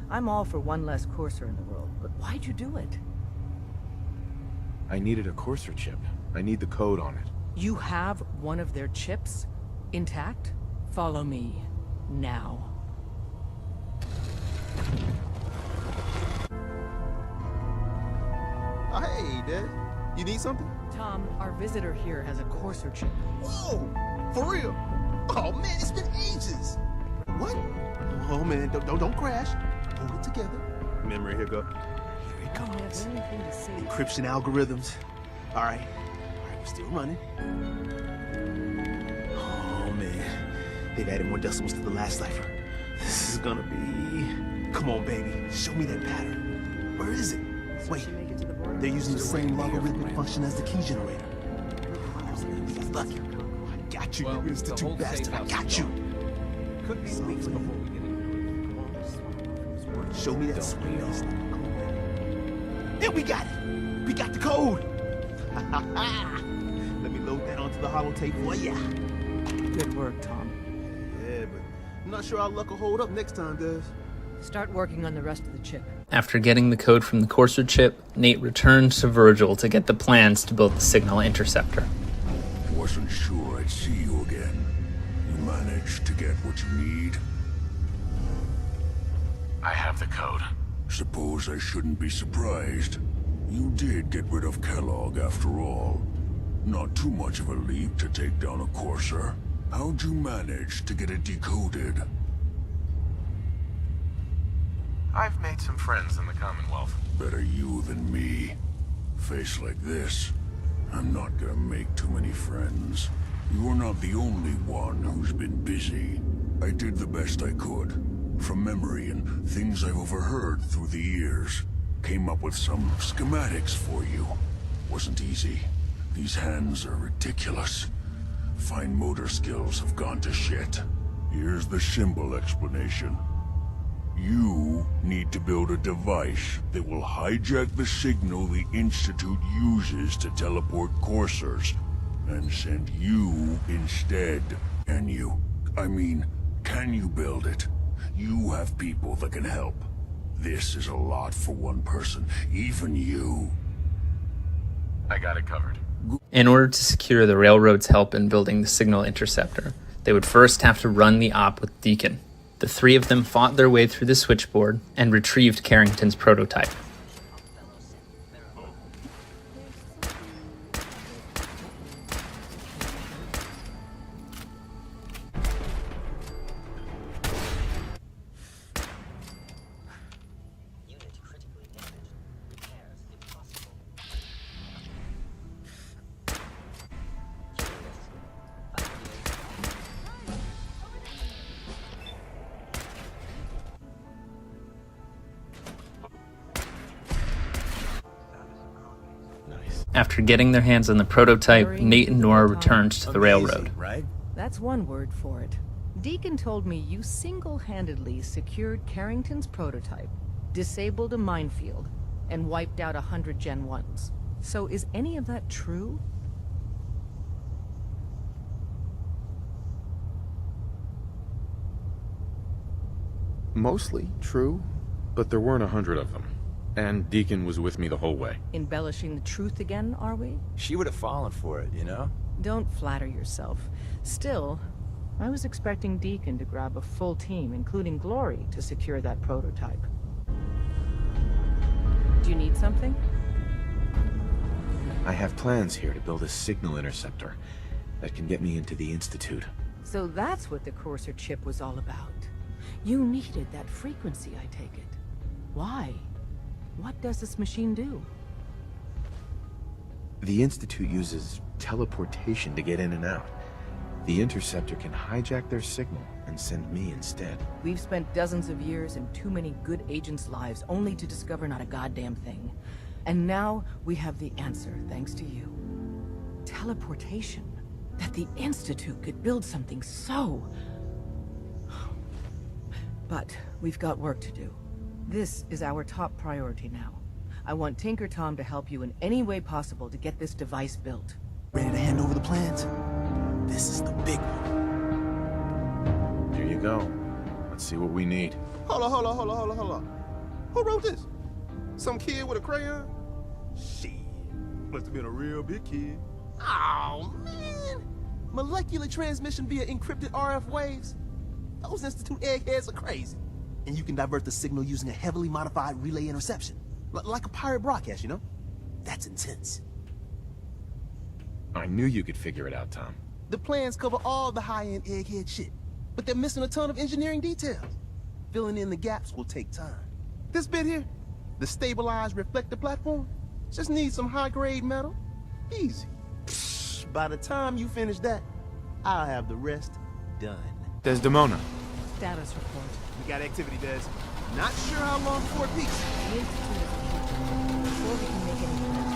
I'm all for one less Courser in the world, but why'd you do it? I needed a Courser chip. I need the code on it. You have one of their chips? Intact? Follow me. Now. Hey, Dad. You need something? Tom, our visitor here has a Courser chip. Whoa! For real? Oh, man, it's been ages. What? Oh, man, don't crash. Hold it together. Memory hiccup. Here it comes. Encryption algorithms. All right, we're still running. Oh, man. They've added more decimals to the last cipher. This is gonna be... Come on, baby. Show me that pattern. Where is it? Wait. They're using the same logarithmic function as the key generator. Lucky. I got you, you institute bastard. I got you. Could be weeks before we get it. Show me that sweetness. There, we got it. We got the code. Let me load that onto the holotape for ya. Good work, Tom. Yeah, but I'm not sure our luck will hold up next time, guys. Start working on the rest of the chip. After getting the code from the Courser chip, Nate returns to Virgil to get the plans to build the signal interceptor. Wasn't sure I'd see you again. You managed to get what you need? I have the code. Suppose I shouldn't be surprised. You did get rid of Kellogg after all. Not too much of a leap to take down a Courser. How'd you manage to get it decoded? I've made some friends in the Commonwealth. Better you than me. Face like this, I'm not gonna make too many friends. You're not the only one who's been busy. I did the best I could. From memory and things I've overheard through the years. Came up with some schematics for you. Wasn't easy. These hands are ridiculous. Fine motor skills have gone to shit. Here's the simple explanation. You need to build a device that will hijack the signal the Institute uses to teleport coursers, and send you instead. Can you? I mean, can you build it? You have people that can help. This is a lot for one person, even you. I got it covered. In order to secure the Railroad's help in building the signal interceptor, they would first have to run the op with Deacon. The three of them fought their way through the switchboard and retrieved Carrington's prototype. After getting their hands on the prototype, Nate and Nora returned to the Railroad. Right? That's one word for it. Deacon told me you single-handedly secured Carrington's prototype, disabled a minefield, and wiped out 100 Gen 1s. So is any of that true? Mostly true, but there weren't 100 of them. And Deacon was with me the whole way. Embellishing the truth again, are we? She would have fallen for it, you know? Don't flatter yourself. Still, I was expecting Deacon to grab a full team, including Glory, to secure that prototype. Do you need something? I have plans here to build a signal interceptor that can get me into the Institute. So that's what the Courser chip was all about. You needed that frequency, I take it. Why? What does this machine do? The Institute uses teleportation to get in and out. The interceptor can hijack their signal and send me instead. We've spent dozens of years and too many good agents' lives only to discover not a goddamn thing. And now we have the answer, thanks to you. Teleportation. That the Institute could build something so... But we've got work to do. This is our top priority now. I want Tinker Tom to help you in any way possible to get this device built. Ready to hand over the plans? This is the big one. Here you go. Let's see what we need. Hold on. Who wrote this? Some kid with a crayon? Shit. Must have been a real big kid. Oh, man. Molecular transmission via encrypted RF waves? Those Institute eggheads are crazy. And you can divert the signal using a heavily modified relay interception. Like a pirate broadcast, you know? That's intense. I knew you could figure it out, Tom. The plans cover all the high-end egghead shit, but they're missing a ton of engineering details. Filling in the gaps will take time. This bit here, the stabilized reflector platform, just needs some high-grade metal. Easy. Psh, by the time you finish that, I'll have the rest done. Desdemona. Status report. We got activity, Des. Not sure how long before it peaks. The Institute is key. Before we can make any plans,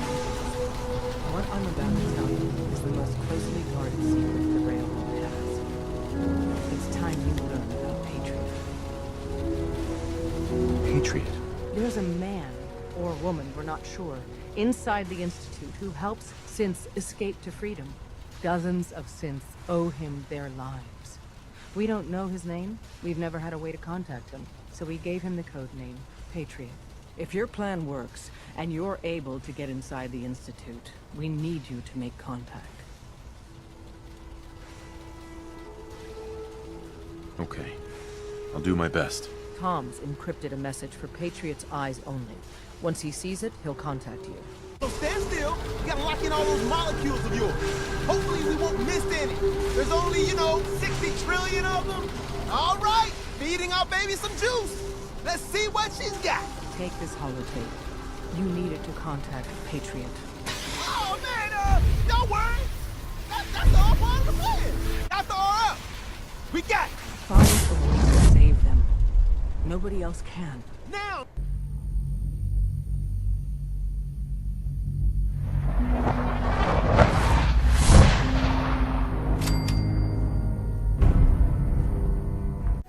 what I'm about to tell you is the most closely guarded secret the Railroad has. It's time you learn about Patriot. Patriot? There's a man, or woman, we're not sure, inside the Institute who helps synths escape to freedom. Dozens of synths owe him their lives. We don't know his name. We've never had a way to contact him. So we gave him the code name, Patriot. If your plan works, and you're able to get inside the Institute, we need you to make contact. Okay. I'll do my best. Tom's encrypted a message for Patriot's eyes only. Once he sees it, he'll contact you. So stand still. You gotta lock in all those molecules of yours. Hopefully we won't miss any. There's only, 60 trillion of them. All right, feeding our baby some juice. Let's see what she's got. Take this holotape. You need it to contact Patriot. Oh, man, don't worry. That's all part of the plan. After all up. We got it. Find a way to save them. Nobody else can. Now.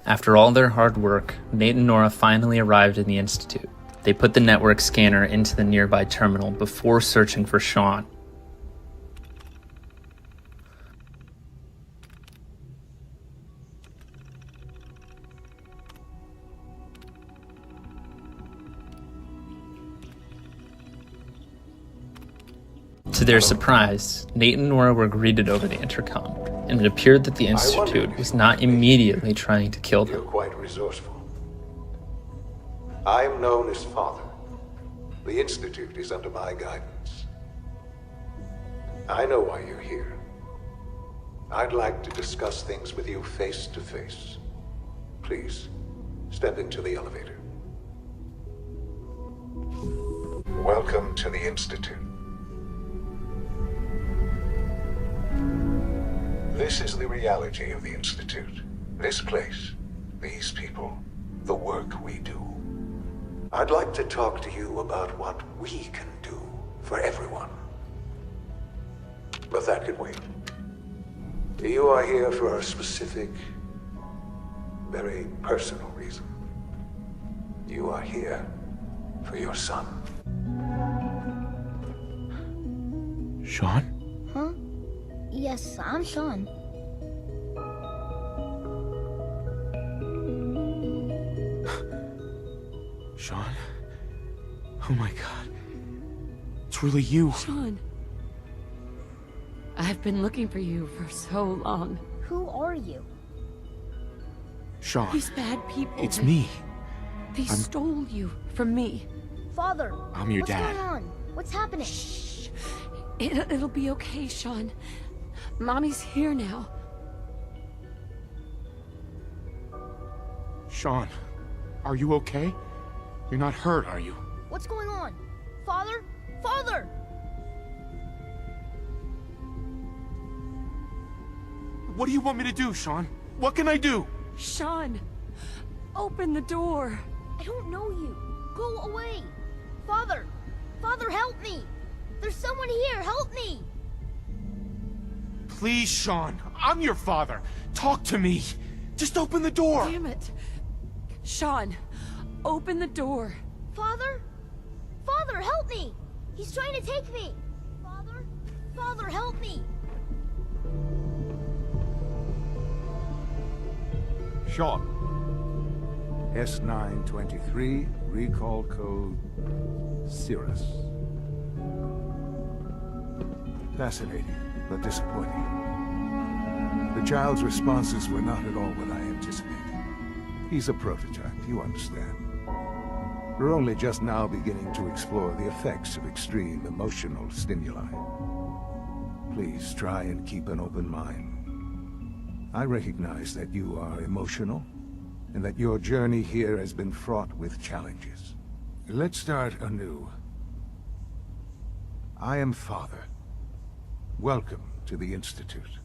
After all their hard work, Nate and Nora finally arrived in the Institute. They put the network scanner into the nearby terminal before searching for Shaun. To their surprise, Nate and Nora were greeted over the intercom, and it appeared that the Institute was not immediately trying to kill them. You're quite resourceful. I am known as Father. The Institute is under my guidance. I know why you're here. I'd like to discuss things with you face to face. Please, step into the elevator. Welcome to the Institute. This is the reality of the Institute. This place, these people, the work we do. I'd like to talk to you about what we can do for everyone. But that can wait. You are here for a specific, very personal reason. You are here for your son. Shaun? Huh? Yes, I'm Shaun. Shaun? Oh my god. It's really you. Shaun. I've been looking for you for so long. Who are you? Shaun. These bad people. It's me. They stole you from me. Father. I'm your what's dad. What's going on? What's happening? Shh. It'll be okay, Shaun. Mommy's here now. Shaun, are you okay? You're not hurt, are you? What's going on? Father? Father! What do you want me to do, Shaun? What can I do? Shaun, open the door. I don't know you. Go away. Father! Father, help me! There's someone here, help me! Please, Shaun. I'm your father. Talk to me. Just open the door. Damn it. Shaun, open the door. Father? Father, help me! He's trying to take me! Father? Father, help me! Shaun. S923, recall code Cirrus. Fascinating, but disappointing. The child's responses were not at all what I anticipated. He's a prototype, you understand. We're only just now beginning to explore the effects of extreme emotional stimuli. Please try and keep an open mind. I recognize that you are emotional, and that your journey here has been fraught with challenges. Let's start anew. I am Father. Welcome to the Institute.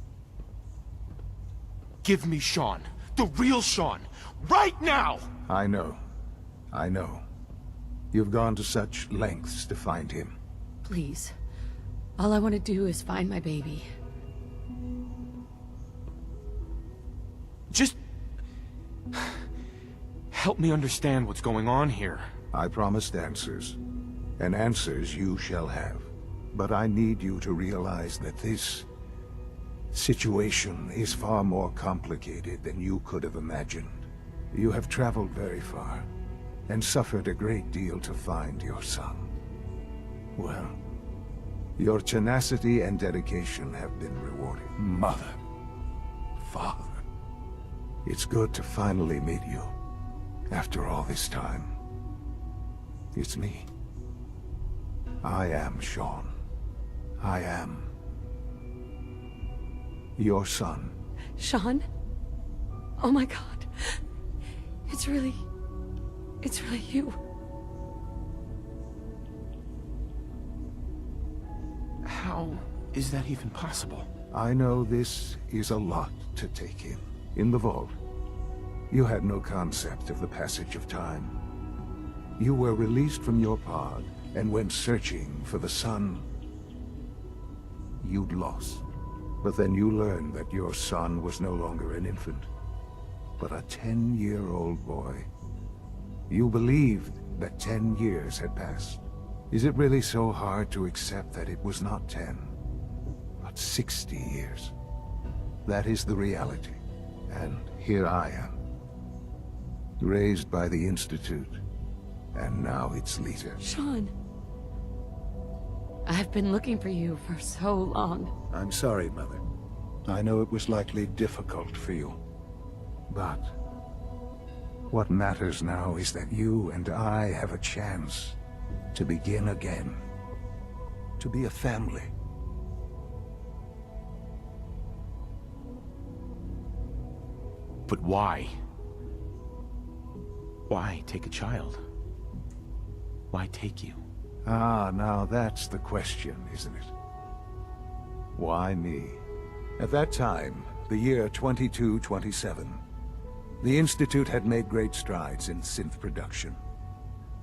Give me Shaun. The real Shaun. Right now! I know. I know. You've gone to such lengths to find him. Please. All I want to do is find my baby. Just... help me understand what's going on here. I promised answers. And answers you shall have. But I need you to realize that this situation is far more complicated than you could have imagined. You have traveled very far, and suffered a great deal to find your son. Well, your tenacity and dedication have been rewarded. Mother, Father, it's good to finally meet you, after all this time. It's me. I am Shaun. I am your son. Shaun? Oh my god. It's really you. How is that even possible? I know this is a lot to take in. In the vault, you had no concept of the passage of time. You were released from your pod and went searching for the son you'd lost. But then you learned that your son was no longer an infant, but a 10-year-old boy. You believed that 10 years had passed. Is it really so hard to accept that it was not 10, but 60 years? That is the reality. And here I am, raised by the Institute, and now its leader. Shaun. I've been looking for you for so long. I'm sorry, Mother. I know it was likely difficult for you. But what matters now is that you and I have a chance to begin again. To be a family. But why? Why take a child? Why take you? Ah, now that's the question, isn't it? Why me? At that time, the year 2227, the Institute had made great strides in synth production.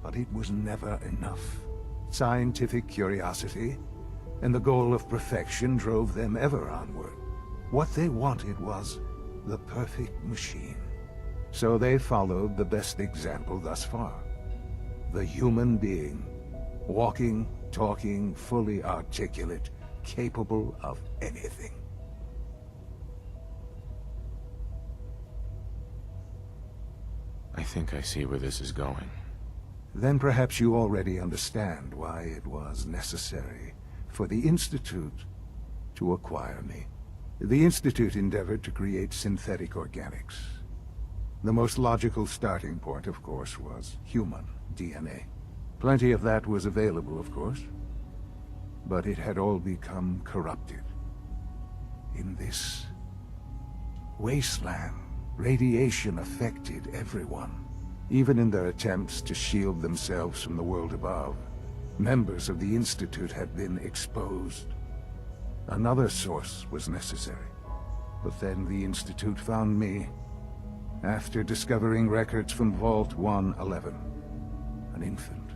But it was never enough. Scientific curiosity and the goal of perfection drove them ever onward. What they wanted was the perfect machine. So they followed the best example thus far. The human being. Walking, talking, fully articulate, capable of anything. I think I see where this is going. Then perhaps you already understand why it was necessary for the Institute to acquire me. The Institute endeavored to create synthetic organics. The most logical starting point, of course, was human DNA. Plenty of that was available, of course, but it had all become corrupted. In this wasteland, radiation affected everyone. Even in their attempts to shield themselves from the world above, members of the Institute had been exposed. Another source was necessary. But then the Institute found me after discovering records from Vault 111. An infant,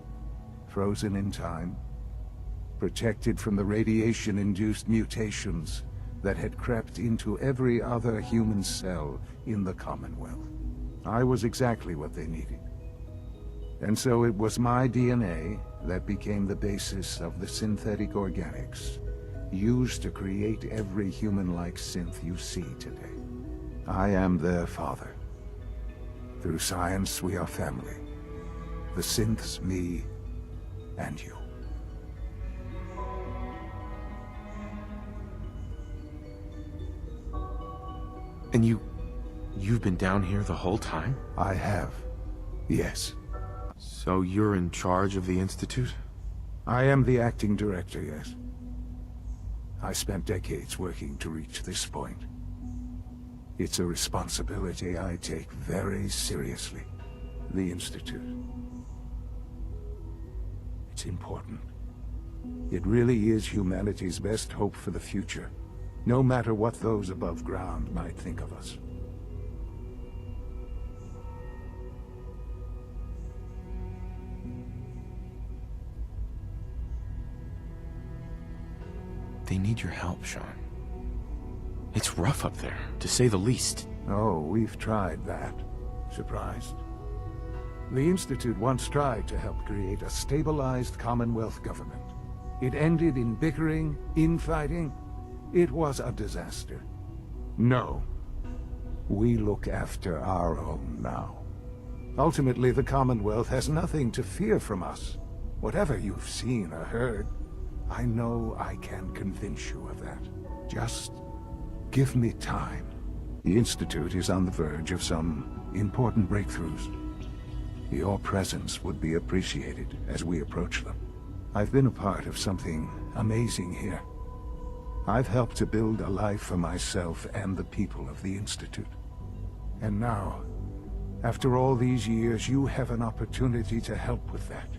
frozen in time, protected from the radiation-induced mutations that had crept into every other human cell in the Commonwealth. I was exactly what they needed. And so it was my DNA that became the basis of the synthetic organics used to create every human-like synth you see today. I am their father. Through science, we are family. The synths, me, and you. And you've been down here the whole time? I have, yes. So you're in charge of the Institute? I am the acting director, yes. I spent decades working to reach this point. It's a responsibility I take very seriously. The Institute. It's important. It really is humanity's best hope for the future, no matter what those above ground might think of us. They need your help, Shaun. It's rough up there, to say the least. Oh, we've tried that. Surprised? The Institute once tried to help create a stabilized Commonwealth government. It ended in bickering, infighting. It was a disaster. No. We look after our own now. Ultimately, the Commonwealth has nothing to fear from us. Whatever you've seen or heard, I know I can convince you of that. Just give me time. The Institute is on the verge of some important breakthroughs. Your presence would be appreciated as we approach them. I've been a part of something amazing here. I've helped to build a life for myself and the people of the Institute. And now, after all these years, you have an opportunity to help with that.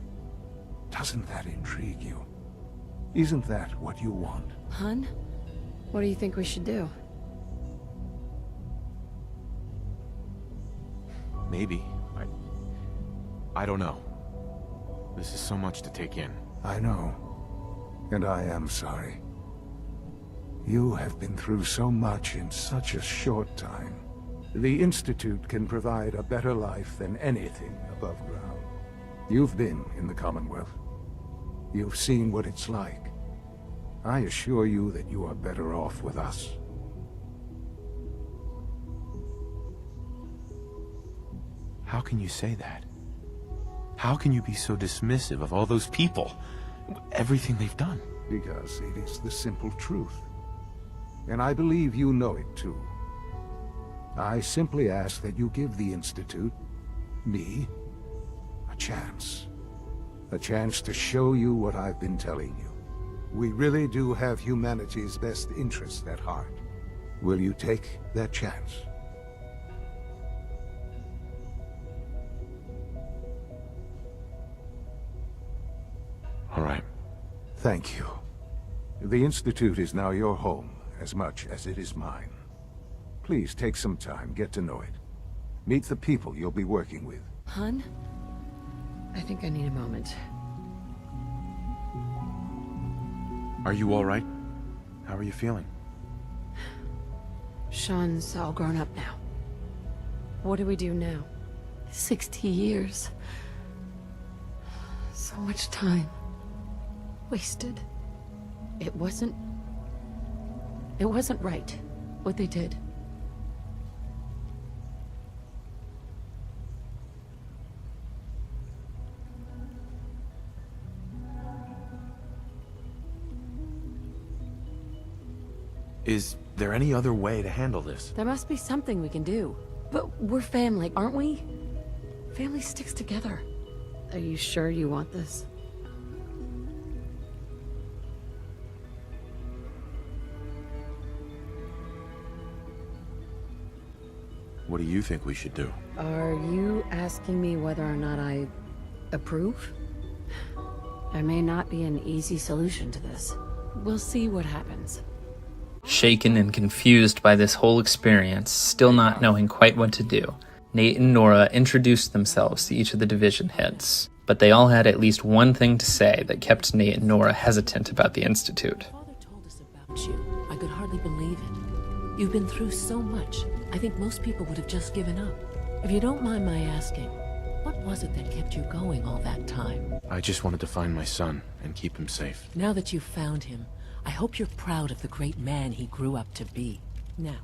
Doesn't that intrigue you? Isn't that what you want? Hun? What do you think we should do? Maybe. I don't know. This is so much to take in. I know. And I am sorry. You have been through so much in such a short time. The Institute can provide a better life than anything above ground. You've been in the Commonwealth. You've seen what it's like. I assure you that you are better off with us. How can you say that? How can you be so dismissive of all those people? Everything they've done? Because it is the simple truth. And I believe you know it too. I simply ask that you give the Institute, me, a chance. A chance to show you what I've been telling you. We really do have humanity's best interest at heart. Will you take that chance? All right. Thank you. The Institute is now your home, as much as it is mine. Please take some time, get to know it. Meet the people you'll be working with. Hun? I think I need a moment. Are you all right? How are you feeling? Shaun's all grown up now. What do we do now? 60 years. So much time. Wasted. It wasn't It wasn't right, what they did. Is there any other way to handle this? There must be something we can do. But we're family, aren't we? Family sticks together. Are you sure you want this? What do you think we should do? Are you asking me whether or not I approve? There may not be an easy solution to this. We'll see what happens. Shaken and confused by this whole experience, still not knowing quite what to do, Nate and Nora introduced themselves to each of the division heads, but they all had at least one thing to say that kept Nate and Nora hesitant about the Institute. Father told us about you. I could hardly believe it. You've been through so much. I think most people would have just given up. If you don't mind my asking, what was it that kept you going all that time? I just wanted to find my son and keep him safe. Now that you've found him, I hope you're proud of the great man he grew up to be. Now,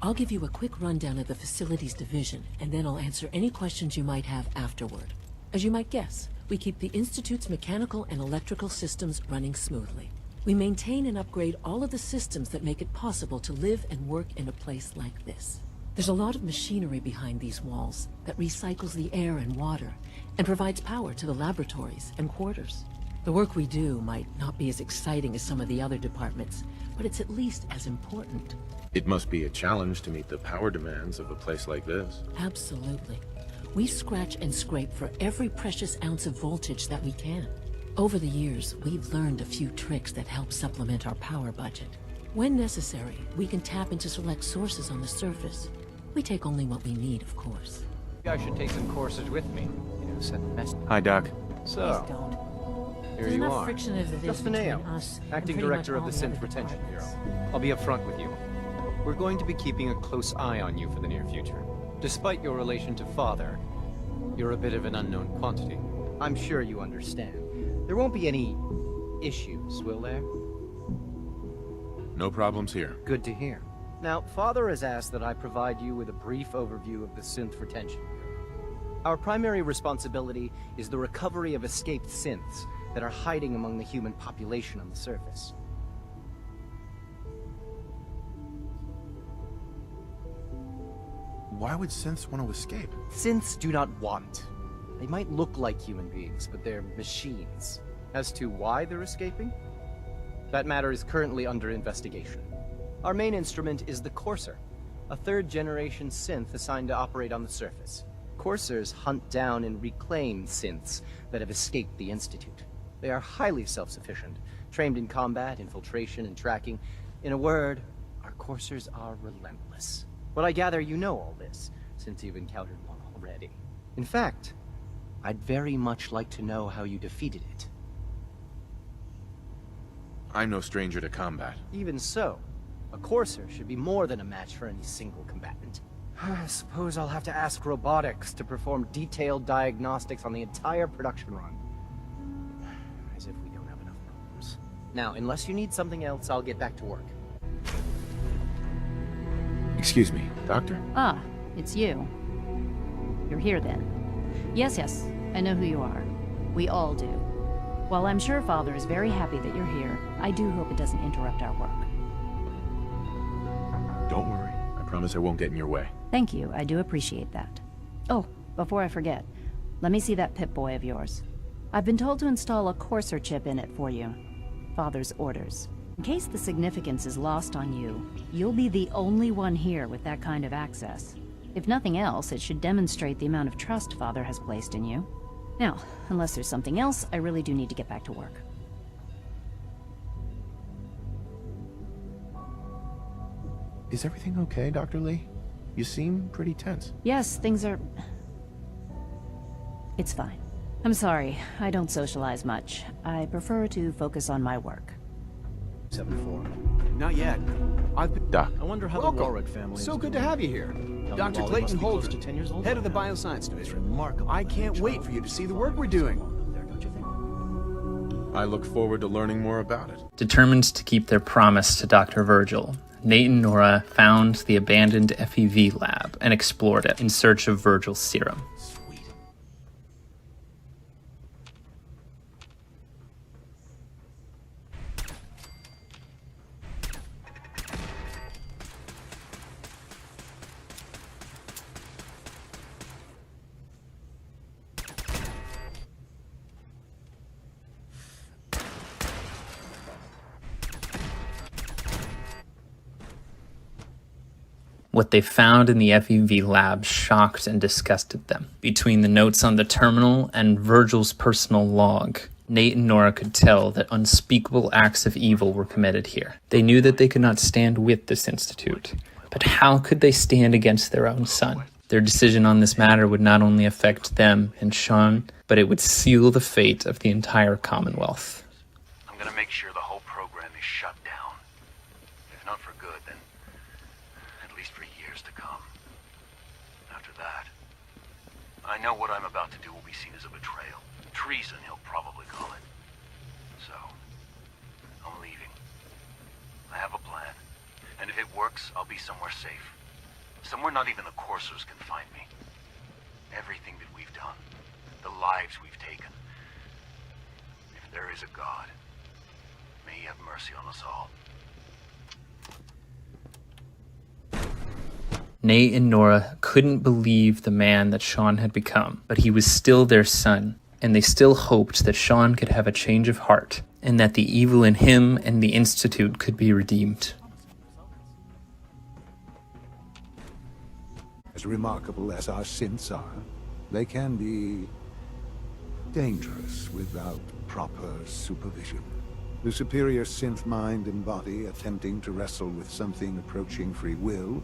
I'll give you a quick rundown of the facilities division, and then I'll answer any questions you might have afterward. As you might guess, we keep the Institute's mechanical and electrical systems running smoothly. We maintain and upgrade all of the systems that make it possible to live and work in a place like this. There's a lot of machinery behind these walls that recycles the air and water and provides power to the laboratories and quarters. The work we do might not be as exciting as some of the other departments, but it's at least as important. It must be a challenge to meet the power demands of a place like this. Absolutely. We scratch and scrape for every precious ounce of voltage that we can. Over the years, we've learned a few tricks that help supplement our power budget. When necessary, we can tap into select sources on the surface. We take only what we need, of course. I should take some courses with me. Send a message. Hi, Doc. So, Please don't. here There's you enough are. friction as it is Just between Nail, us and acting pretty director much of the all Synth other Retention Bureau. departments. I'll be upfront with you. We're going to be keeping a close eye on you for the near future. Despite your relation to Father, you're a bit of an unknown quantity. I'm sure you understand. There won't be any issues, will there? No problems here. Good to hear. Now, Father has asked that I provide you with a brief overview of the Synth Retention Bureau. Our primary responsibility is the recovery of escaped synths that are hiding among the human population on the surface. Why would synths want to escape? Synths do not want. They might look like human beings, but they're machines. As to why they're escaping? That matter is currently under investigation. Our main instrument is the Courser, a third-generation synth assigned to operate on the surface. Coursers hunt down and reclaim synths that have escaped the Institute. They are highly self-sufficient, trained in combat, infiltration, and tracking. In a word, our Coursers are relentless. But I gather you know all this, since you've encountered one already. In fact, I'd very much like to know how you defeated it. I'm no stranger to combat. Even so, a Courser should be more than a match for any single combatant. I suppose I'll have to ask robotics to perform detailed diagnostics on the entire production run. As if we don't have enough problems. Now, unless you need something else, I'll get back to work. Excuse me, Doctor? Ah, it's you. You're here then. Yes, I know who you are. We all do. While I'm sure Father is very happy that you're here, I do hope it doesn't interrupt our work. Don't worry. I promise I won't get in your way. Thank you, I do appreciate that. Oh, before I forget, let me see that Pip-Boy of yours. I've been told to install a Courser chip in it for you. Father's orders. In case the significance is lost on you, you'll be the only one here with that kind of access. If nothing else, it should demonstrate the amount of trust Father has placed in you. Now, unless there's something else, I really do need to get back to work. Is everything okay, Dr. Lee? You seem pretty tense. Yes, things are... It's fine. I'm sorry, I don't socialize much. I prefer to focus on my work. 7-4. Not yet. I've been... Doc. I wonder how Welcome. the Warwick family So is good to doing. have you here. Tell Dr. me Wally Clayton must be close Holden, to 10 years old head of the now. Bioscience Division. Remarkable. I can't wait for you to see the work we're doing. I look forward to learning more about it. Determined to keep their promise to Dr. Virgil, Nate and Nora found the abandoned FEV lab and explored it in search of Virgil's serum. What they found in the FEV lab shocked and disgusted them. Between the notes on the terminal and Virgil's personal log, Nate and Nora could tell that unspeakable acts of evil were committed here. They knew that they could not stand with this institute, but how could they stand against their own son? Their decision on this matter would not only affect them and Shaun, but it would seal the fate of the entire Commonwealth. I'm gonna make sure the whole program is shut down. If not for good, then at least for years to come. After that, I know what I'm about to do will be seen as a betrayal. Treason, he'll probably call it. So, I'm leaving. I have a plan. And if it works, I'll be somewhere safe. Somewhere not even the coursers can find me. Everything that we've done, the lives we've taken. If there is a God, may he have mercy on us all. Nate and Nora couldn't believe the man that Shaun had become, but he was still their son, and they still hoped that Shaun could have a change of heart, and that the evil in him and the Institute could be redeemed. As remarkable as our synths are, they can be dangerous without proper supervision. The superior synth mind and body attempting to wrestle with something approaching free will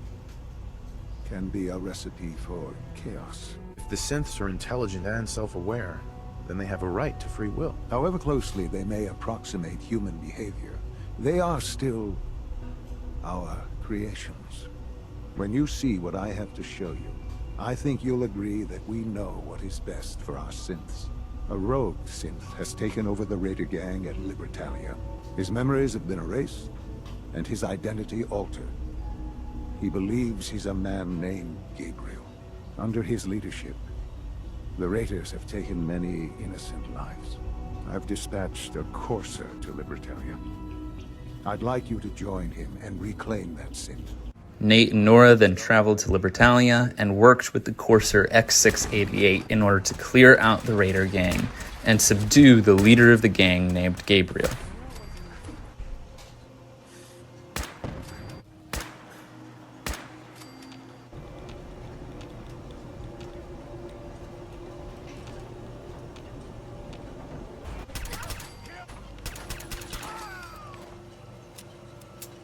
can be a recipe for chaos. If the synths are intelligent and self-aware, then they have a right to free will. However closely they may approximate human behavior, they are still our creations. When you see what I have to show you, I think you'll agree that we know what is best for our synths. A rogue synth has taken over the Raider gang at Libertalia. His memories have been erased, and his identity altered. He believes he's a man named Gabriel. Under his leadership, the Raiders have taken many innocent lives. I've dispatched a courser to Libertalia. I'd like you to join him and reclaim that synth. Nate and Nora then traveled to Libertalia and worked with the Courser X688 in order to clear out the Raider gang and subdue the leader of the gang named Gabriel.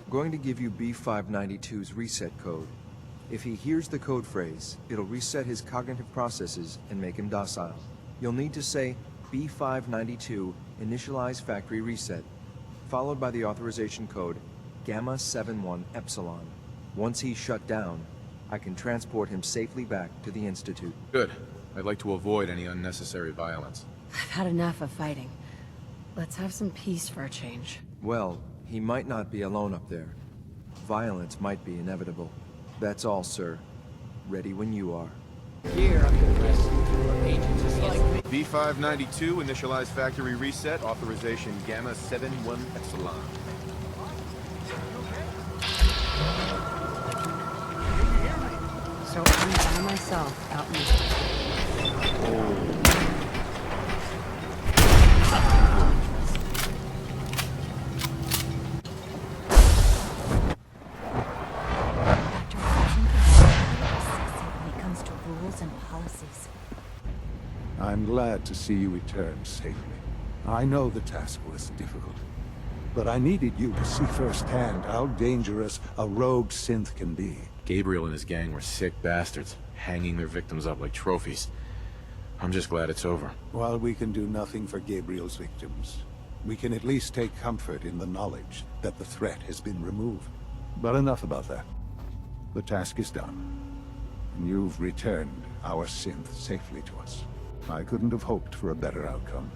I'm going to give you B592's reset code. If he hears the code phrase, it'll reset his cognitive processes and make him docile. You'll need to say B592 initialize factory reset, followed by the authorization code Gamma 71 Epsilon. Once he's shut down, I can transport him safely back to the Institute. Good. I'd like to avoid any unnecessary violence. I've had enough of fighting. Let's have some peace for a change. Well, he might not be alone up there. Violence might be inevitable. That's all, sir. Ready when you are. Here, I'm impressed. Agents like me. B592, initialize factory reset, authorization Gamma 71 Epsilon. So I'm by myself out in the... I'm glad to see you return safely. I know the task was difficult, but I needed you to see firsthand how dangerous a rogue synth can be. Gabriel and his gang were sick bastards, hanging their victims up like trophies. I'm just glad it's over. While we can do nothing for Gabriel's victims, we can at least take comfort in the knowledge that the threat has been removed. But enough about that. The task is done. You've returned our synth safely to us. I couldn't have hoped for a better outcome.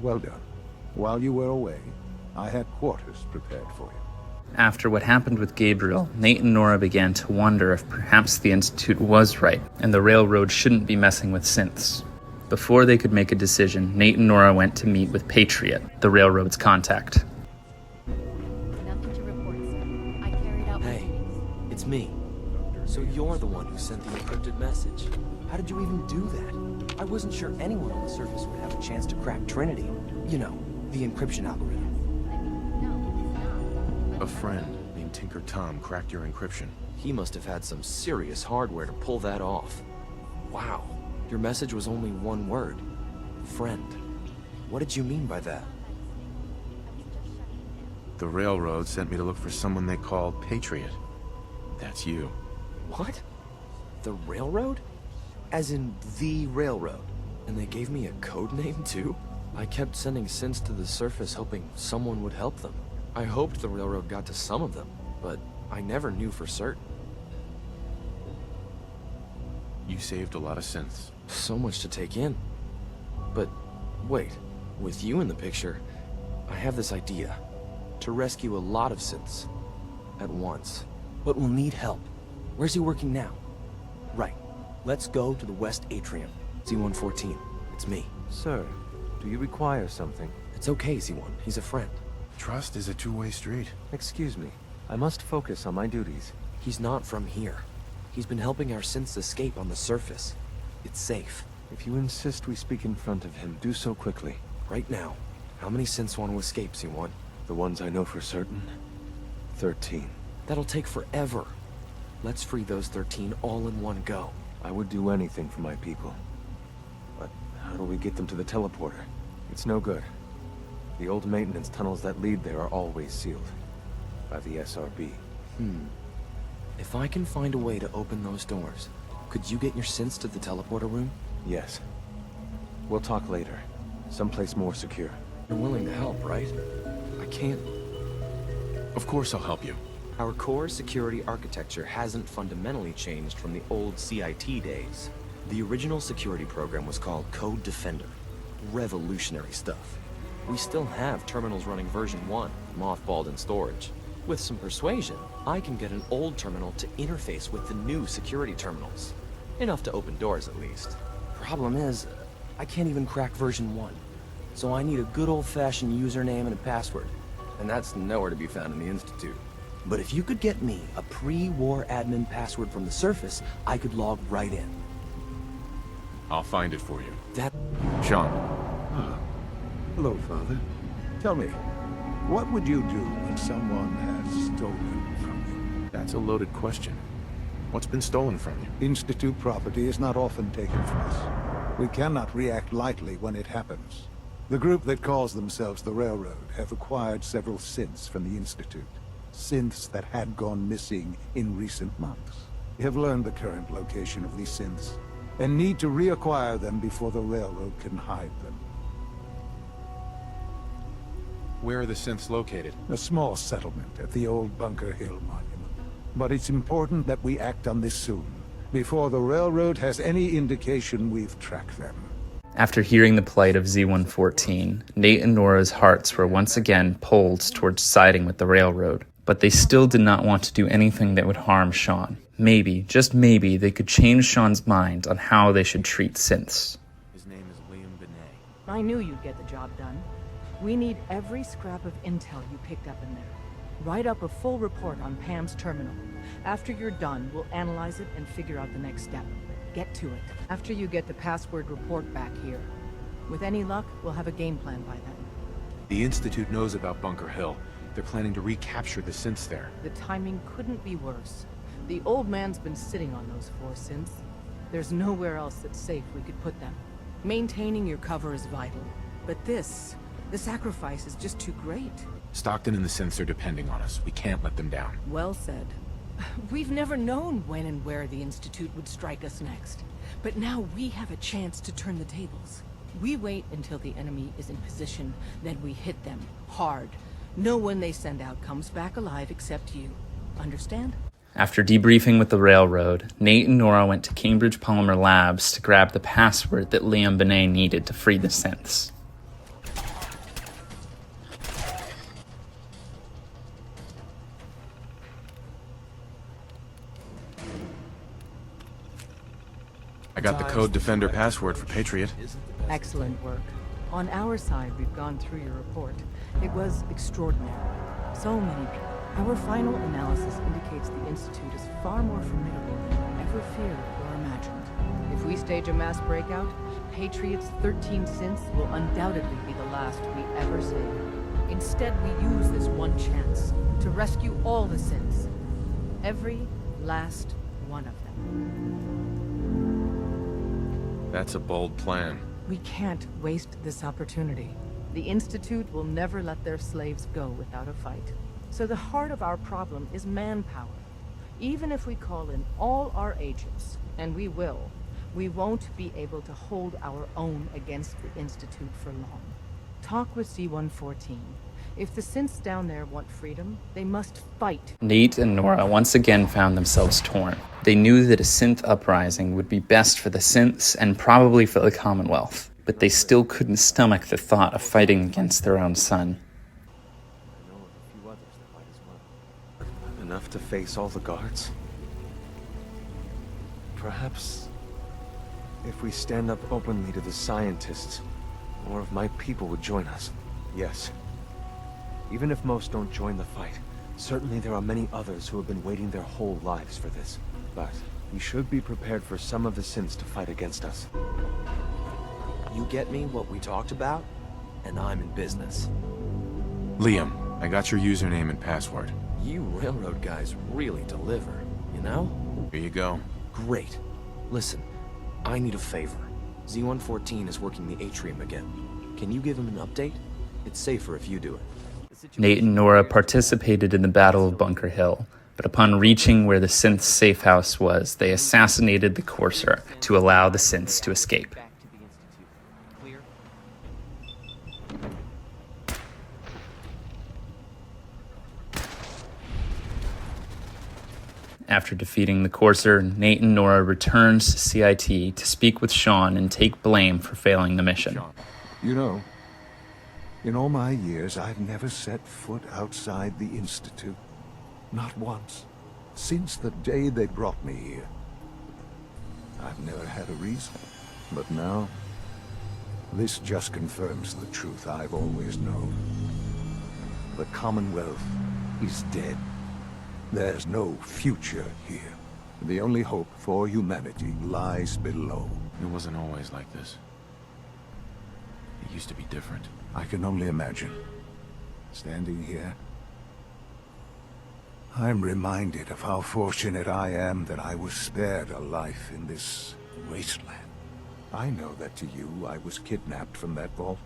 Well done. While you were away, I had quarters prepared for you. After what happened with Gabriel, Nate and Nora began to wonder if perhaps the Institute was right, and the Railroad shouldn't be messing with synths. Before they could make a decision, Nate and Nora went to meet with Patriot, the Railroad's contact. Nothing to report, sir. I carried out... Hey, it's me. So you're the one who sent the encrypted message. How did you even do that? I wasn't sure anyone on the surface would have a chance to crack Trinity. You know, the encryption algorithm. A friend named Tinker Tom cracked your encryption. He must have had some serious hardware to pull that off. Wow, your message was only one word. Friend. What did you mean by that? The Railroad sent me to look for someone they call Patriot. That's you. What? The Railroad? As in the Railroad? And they gave me a code name too? I kept sending synths to the surface hoping someone would help them. I hoped the Railroad got to some of them, but I never knew for certain. You saved a lot of synths. So much to take in. But wait, with you in the picture, I have this idea. To rescue a lot of synths at once. But we'll need help. Where's he working now? Right. Let's go to the West Atrium. Z114. It's me. Sir, do you require something? It's okay, Z1. He's a friend. Trust is a two-way street. Excuse me. I must focus on my duties. He's not from here. He's been helping our synths escape on the surface. It's safe. If you insist we speak in front of him, do so quickly. Right now. How many synths want to escape, Z1? The ones I know for certain? 13. That'll take forever. Let's free those 13 all in one go. I would do anything for my people. But how do we get them to the teleporter? It's no good. The old maintenance tunnels that lead there are always sealed. By the SRB. If I can find a way to open those doors, could you get your synths to the teleporter room? Yes. We'll talk later. Someplace more secure. You're willing to help, right? I can't... Of course I'll help you. Our core security architecture hasn't fundamentally changed from the old CIT days. The original security program was called Code Defender. Revolutionary stuff. We still have terminals running version 1, mothballed in storage. With some persuasion, I can get an old terminal to interface with the new security terminals. Enough to open doors, at least. Problem is, I can't even crack version 1. So I need a good old-fashioned username and a password. And that's nowhere to be found in the Institute. But if you could get me a pre-war admin password from the surface, I could log right in. I'll find it for you. That... Shaun. Hello, Father. Tell me, what would you do when someone has stolen from you? That's a loaded question. What's been stolen from you? Institute property is not often taken from us. We cannot react lightly when it happens. The group that calls themselves the Railroad have acquired several synths from the Institute. Synths that had gone missing in recent months. We have learned the current location of these synths, and need to reacquire them before the Railroad can hide them. Where are the synths located? A small settlement at the old Bunker Hill Monument. But it's important that we act on this soon, before the Railroad has any indication we've tracked them. After hearing the plight of Z114, Nate and Nora's hearts were once again pulled towards siding with the Railroad. But they still did not want to do anything that would harm Shaun. Maybe, just maybe, they could change Shaun's mind on how they should treat synths. His name is Liam Benet. I knew you'd get the job done. We need every scrap of intel you picked up in there. Write up a full report on Pam's terminal. After you're done, we'll analyze it and figure out the next step. Get to it. After you get the password report back here. With any luck, we'll have a game plan by then. The Institute knows about Bunker Hill. They're planning to recapture the synths there. The timing couldn't be worse. The old man's been sitting on those 4 synths. There's nowhere else that's safe we could put them. Maintaining your cover is vital. But the sacrifice is just too great. Stockton and the synths are depending on us. We can't let them down. Well said. We've never known when and where the Institute would strike us next. But now we have a chance to turn the tables. We wait until the enemy is in position, then we hit them hard. No one they send out comes back alive except you. Understand? After debriefing with the Railroad, Nate and Nora went to Cambridge Polymer Labs to grab the password that Liam Benet needed to free the synths. I got the Code Defender password for Patriot. Excellent work. On our side, we've gone through your report. It was extraordinary. So many people. Our final analysis indicates the Institute is far more formidable than we ever feared or imagined. If we stage a mass breakout, Patriot's 13 synths will undoubtedly be the last we ever save. Instead, we use this one chance to rescue all the synths. Every last one of them. That's a bold plan. We can't waste this opportunity. The Institute will never let their slaves go without a fight. So the heart of our problem is manpower. Even if we call in all our agents, and we will, we won't be able to hold our own against the Institute for long. Talk with C-114. If the synths down there want freedom, they must fight. Nate and Nora once again found themselves torn. They knew that a synth uprising would be best for the synths and probably for the Commonwealth, but they still couldn't stomach the thought of fighting against their own son. Enough to face all the guards? Perhaps if we stand up openly to the scientists, more of my people would join us. Yes. Even if most don't join the fight, certainly there are many others who have been waiting their whole lives for this. But we should be prepared for some of the synths to fight against us. You get me what we talked about, and I'm in business. Liam, I got your username and password. You railroad guys really deliver, you know? Here you go. Great. Listen, I need a favor. Z-114 is working the atrium again. Can you give him an update? It's safer if you do it. Nate and Nora participated in the Battle of Bunker Hill, but upon reaching where the synth's safe house was, they assassinated the Courser to allow the synths to escape. After defeating the Courser, Nate and Nora returns to CIT to speak with Shaun and take blame for failing the mission. You know, in all my years, I've never set foot outside the Institute. Not once. Since the day they brought me here. I've never had a reason. But now, this just confirms the truth I've always known. The Commonwealth is dead. There's no future here. The only hope for humanity lies below. It wasn't always like this. It used to be different. I can only imagine. Standing here, I'm reminded of how fortunate I am that I was spared a life in this wasteland. I know that to you, I was kidnapped from that vault.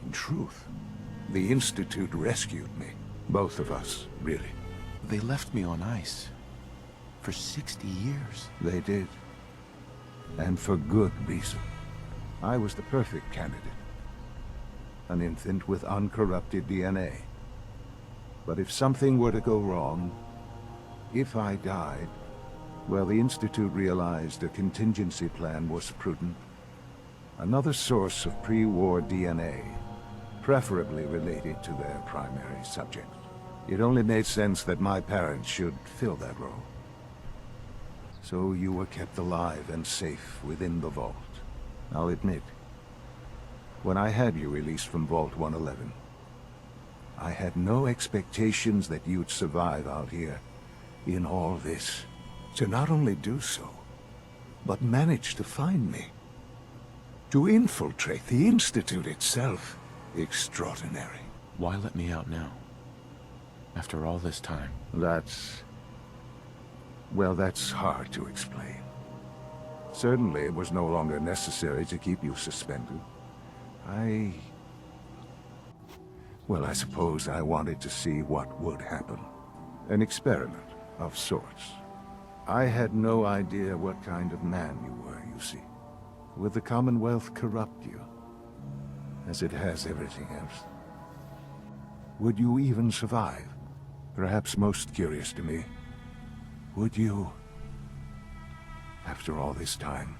In truth, the Institute rescued me. Both of us, really. They left me on ice. For 60 years. They did. And for good reason. I was the perfect candidate. An infant with uncorrupted DNA. But if something were to go wrong, if I died, well, the Institute realized a contingency plan was prudent. Another source of pre-war DNA, preferably related to their primary subject. It only made sense that my parents should fill that role. So you were kept alive and safe within the vault. I'll admit, when I had you released from Vault 111, I had no expectations that you'd survive out here in all this. To not only do so, but manage to find me. To infiltrate the Institute itself. Extraordinary. Why let me out now? After all this time? Well, that's hard to explain. Certainly, it was no longer necessary to keep you suspended. Well, I suppose I wanted to see what would happen. An experiment of sorts. I had no idea what kind of man you were, you see. Would the Commonwealth corrupt you? As it has everything else? Would you even survive? Perhaps most curious to me, would you, after all this time,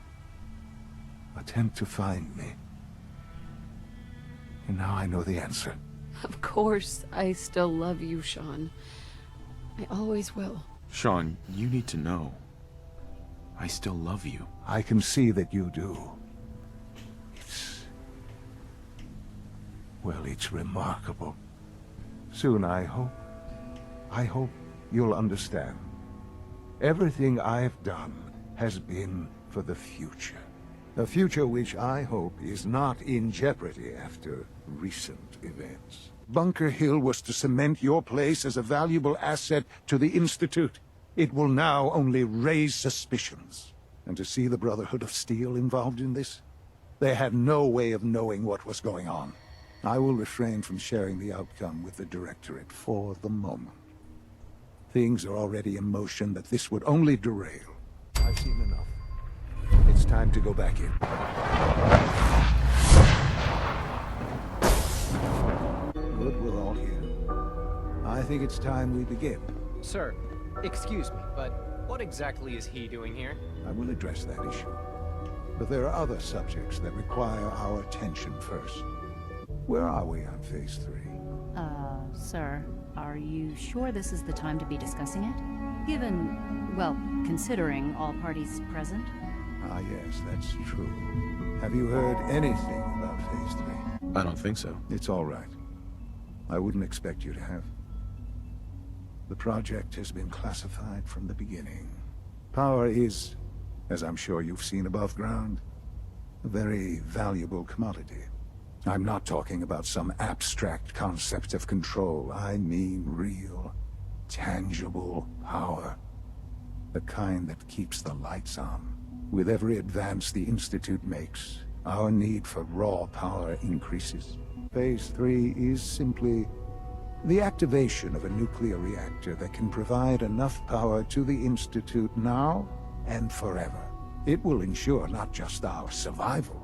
attempt to find me? And now I know the answer. Of course, I still love you, Shaun. I always will. Shaun, you need to know. I still love you. I can see that you do. Well, it's remarkable. Soon, I hope you'll understand. Everything I've done has been for the future. A future which I hope is not in jeopardy after recent events. Bunker Hill was to cement your place as a valuable asset to the Institute. It will now only raise suspicions. And to see the Brotherhood of Steel involved in this? They had no way of knowing what was going on. I will refrain from sharing the outcome with the Directorate for the moment. Things are already in motion that this would only derail. I've seen enough. It's time to go back in. Good, we're all here. I think it's time we begin. Sir, excuse me, but what exactly is he doing here? I will address that issue. But there are other subjects that require our attention first. Where are we on Phase 3? Sir, are you sure this is the time to be discussing it? Given, well, considering all parties present? Ah, yes, that's true. Have you heard anything about Phase 3? I don't think so. It's all right. I wouldn't expect you to have. The project has been classified from the beginning. Power is, as I'm sure you've seen above ground, a very valuable commodity. I'm not talking about some abstract concept of control. I mean real, tangible power. The kind that keeps the lights on. With every advance the Institute makes, our need for raw power increases. Phase 3 is simply the activation of a nuclear reactor that can provide enough power to the Institute now and forever. It will ensure not just our survival,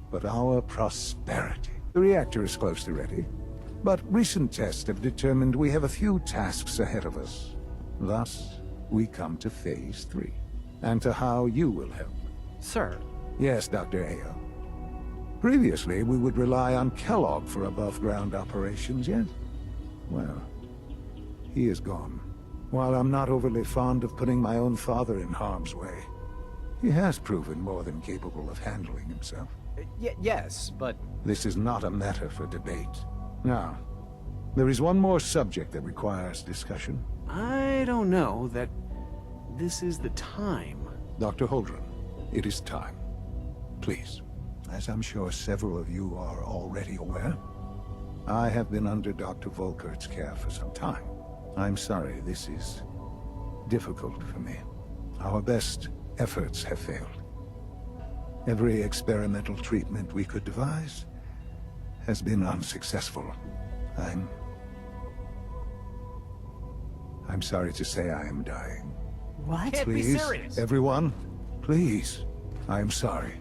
but our prosperity. The reactor is close to ready, but recent tests have determined we have a few tasks ahead of us. Thus, we come to Phase 3, and to how you will help. Sir? Yes, Dr. Ayo. Previously, we would rely on Kellogg for above-ground operations, yes? Well, he is gone. While I'm not overly fond of putting my own father in harm's way, he has proven more than capable of handling himself. Yes, but... This is not a matter for debate. Now, there is one more subject that requires discussion. I don't know that this is the time. Dr. Holdren, it is time. Please. As I'm sure several of you are already aware, I have been under Dr. Volkert's care for some time. I'm sorry, this is difficult for me. Our best efforts have failed. Every experimental treatment we could devise has been unsuccessful. I'm sorry to say I am dying. What? Can't Please, be serious. Everyone, please. I am sorry.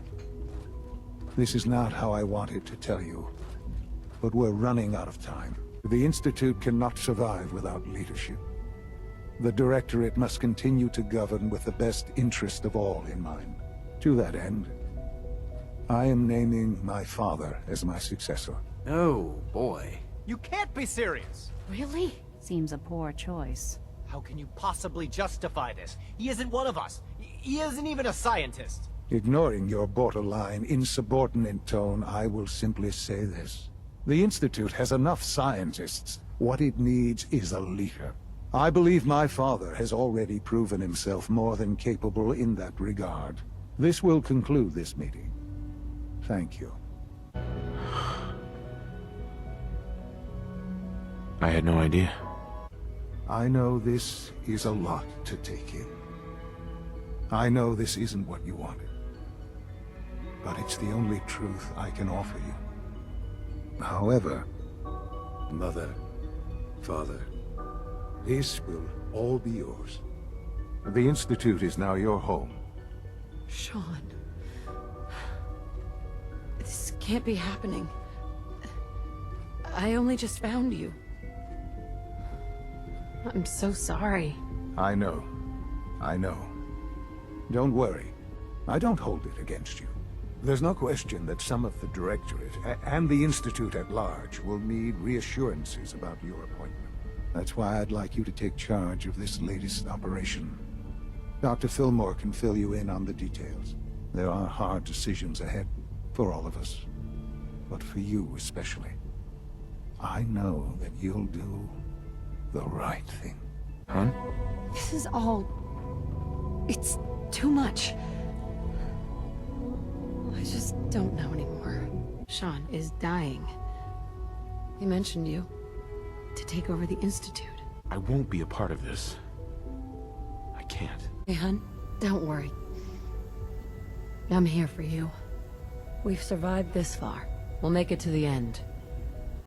This is not how I wanted to tell you, but we're running out of time. The Institute cannot survive without leadership. The Directorate must continue to govern with the best interest of all in mind. To that end, I am naming my father as my successor. Oh, boy. You can't be serious! Really? Seems a poor choice. How can you possibly justify this? He isn't one of us. He isn't even a scientist. Ignoring your borderline, insubordinate tone, I will simply say this. The Institute has enough scientists. What it needs is a leader. I believe my father has already proven himself more than capable in that regard. This will conclude this meeting. Thank you. I had no idea. I know this is a lot to take in. I know this isn't what you wanted. But it's the only truth I can offer you. However, Mother, Father, this will all be yours. The Institute is now your home. Shaun. This can't be happening. I only just found you. I'm so sorry. I know. I know. Don't worry. I don't hold it against you. There's no question that some of the Directorate, and the Institute at large, will need reassurances about your appointment. That's why I'd like you to take charge of this latest operation. Dr. Fillmore can fill you in on the details. There are hard decisions ahead for all of us, but for you especially. I know that you'll do the right thing. Hon? This is all... it's too much. I just don't know anymore. Shaun is dying. He mentioned you. To take over the Institute. I won't be a part of this. I can't. Hey, hun, don't worry. I'm here for you. We've survived this far. We'll make it to the end.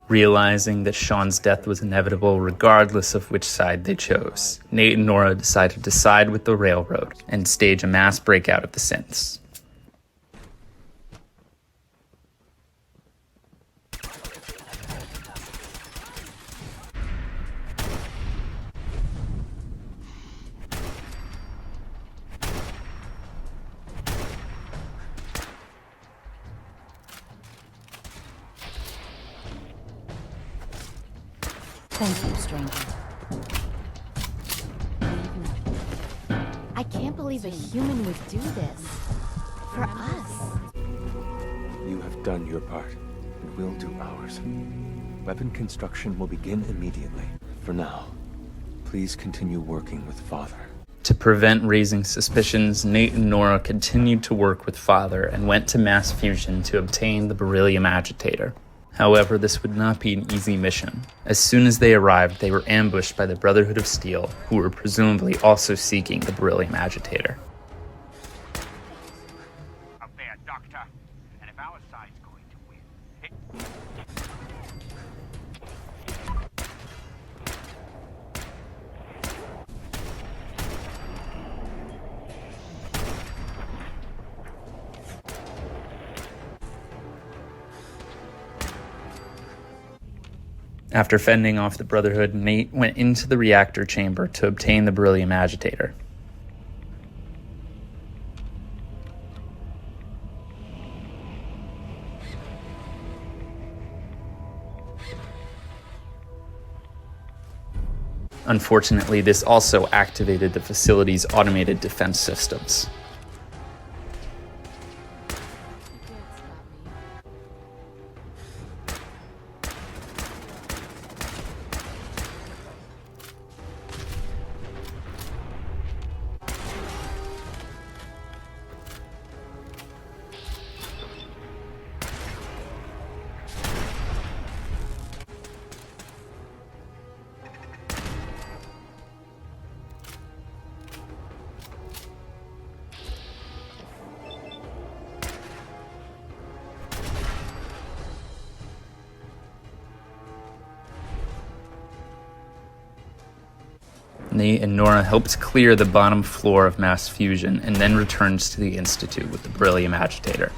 Realizing that Shaun's death was inevitable regardless of which side they chose, Nate and Nora decided to side with the Railroad and stage a mass breakout of the synths. Thank you, stranger. I can't believe a human would do this. For us. You have done your part, and we'll do ours. Weapon construction will begin immediately. For now, please continue working with Father. To prevent raising suspicions, Nate and Nora continued to work with Father and went to Mass Fusion to obtain the beryllium agitator. However, this would not be an easy mission. As soon as they arrived, they were ambushed by the Brotherhood of Steel, who were presumably also seeking the beryllium agitator. Up there, Doctor. And if our side's going to win, After fending off the Brotherhood, Nate went into the reactor chamber to obtain the beryllium agitator. Unfortunately, this also activated the facility's automated defense systems. Nate and Nora helps clear the bottom floor of Mass Fusion and then returns to the Institute with the beryllium agitator.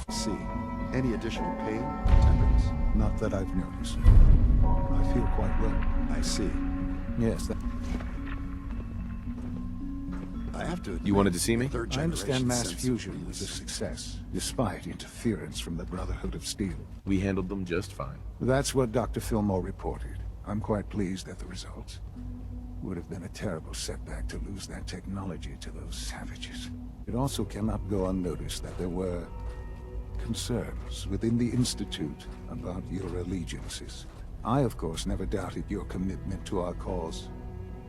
See, any additional pain, tendons? Not that I've noticed. I feel quite well. I see. Yes, I have to admit, You wanted to see me? I understand Mass Fusion was a success, despite interference from the Brotherhood of Steel. We handled them just fine. That's what Dr. Fillmore reported. I'm quite pleased at the results. Would have been a terrible setback to lose that technology to those savages. It also cannot go unnoticed that there were concerns within the Institute about your allegiances. I, of course, never doubted your commitment to our cause.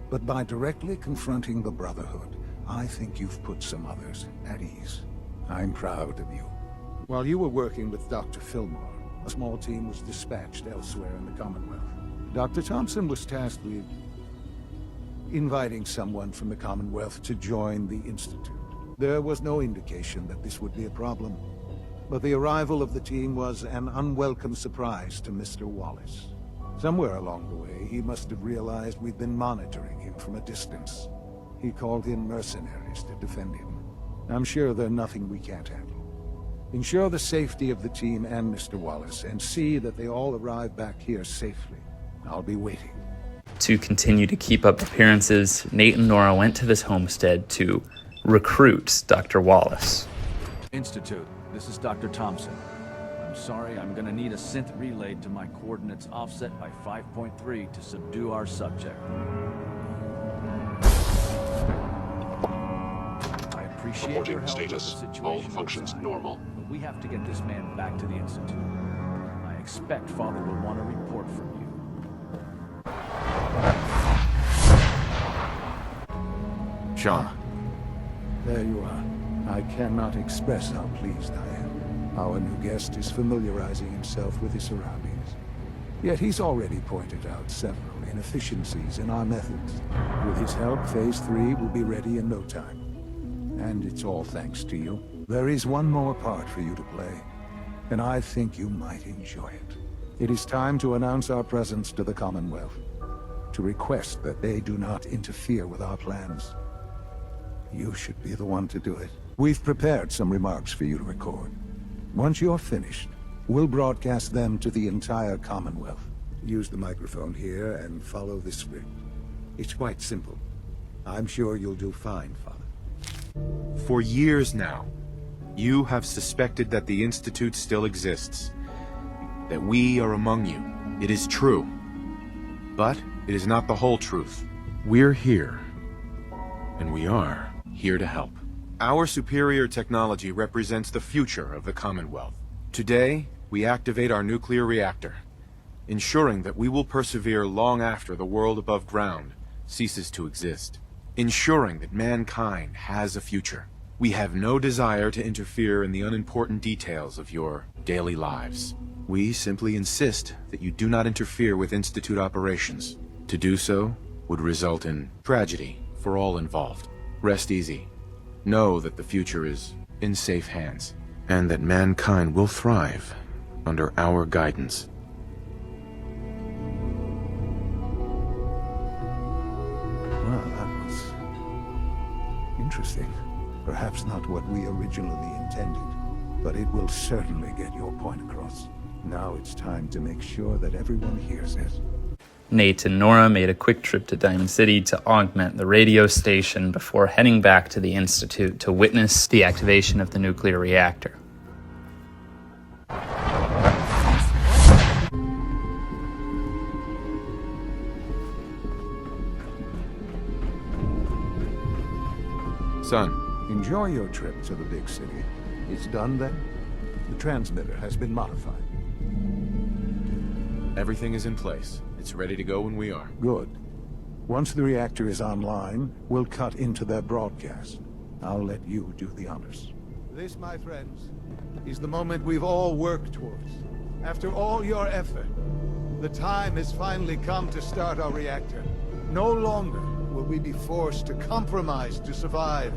But by directly confronting the Brotherhood, I think you've put some others at ease. I'm proud of you. While you were working with Dr. Fillmore, a small team was dispatched elsewhere in the Commonwealth. Dr. Thompson was tasked with inviting someone from the Commonwealth to join the Institute. There was no indication that this would be a problem, but the arrival of the team was an unwelcome surprise to Mr. Wallace. Somewhere along the way, he must have realized we'd been monitoring him from a distance. He called in mercenaries to defend him. I'm sure they're nothing we can't handle. Ensure the safety of the team and Mr. Wallace, and see that they all arrive back here safely. I'll be waiting. To continue to keep up appearances, Nate and Nora went to this homestead to recruit Dr. Wallace. Institute, this is Dr. Thompson. I'm sorry, I'm gonna need a synth relayed to my coordinates offset by 5.3 to subdue our subject. I appreciate your help with the situation. All functions normal. But we have to get this man back to the Institute. I expect Father will want a report from you. Shaun. There you are. I cannot express how pleased I am. Our new guest is familiarizing himself with his surroundings. Yet he's already pointed out several inefficiencies in our methods. With his help, Phase 3 will be ready in no time. And it's all thanks to you. There is one more part for you to play, and I think you might enjoy it. It is time to announce our presence to the Commonwealth, to request that they do not interfere with our plans. You should be the one to do it. We've prepared some remarks for you to record. Once you're finished, we'll broadcast them to the entire Commonwealth. Use the microphone here and follow the script. It's quite simple. I'm sure you'll do fine, Father. For years now, you have suspected that the Institute still exists, that we are among you. It is true. But it is not the whole truth. We're here, and we are here to help. Our superior technology represents the future of the Commonwealth. Today, we activate our nuclear reactor, ensuring that we will persevere long after the world above ground ceases to exist, ensuring that mankind has a future. We have no desire to interfere in the unimportant details of your daily lives. We simply insist that you do not interfere with Institute operations. To do so would result in tragedy for all involved. Rest easy. Know that the future is in safe hands, and that mankind will thrive under our guidance. Well, that was interesting. Perhaps not what we originally intended, but it will certainly get your point across. Now it's time to make sure that everyone hears it. Nate and Nora made a quick trip to Diamond City to augment the radio station before heading back to the Institute to witness the activation of the nuclear reactor. Son. Enjoy your trip to the big city. It's done then? The transmitter has been modified. Everything is in place. It's ready to go when we are. Good. Once the reactor is online, we'll cut into their broadcast. I'll let you do the honors. This, my friends, is the moment we've all worked towards. After all your effort, the time has finally come to start our reactor. No longer will we be forced to compromise to survive.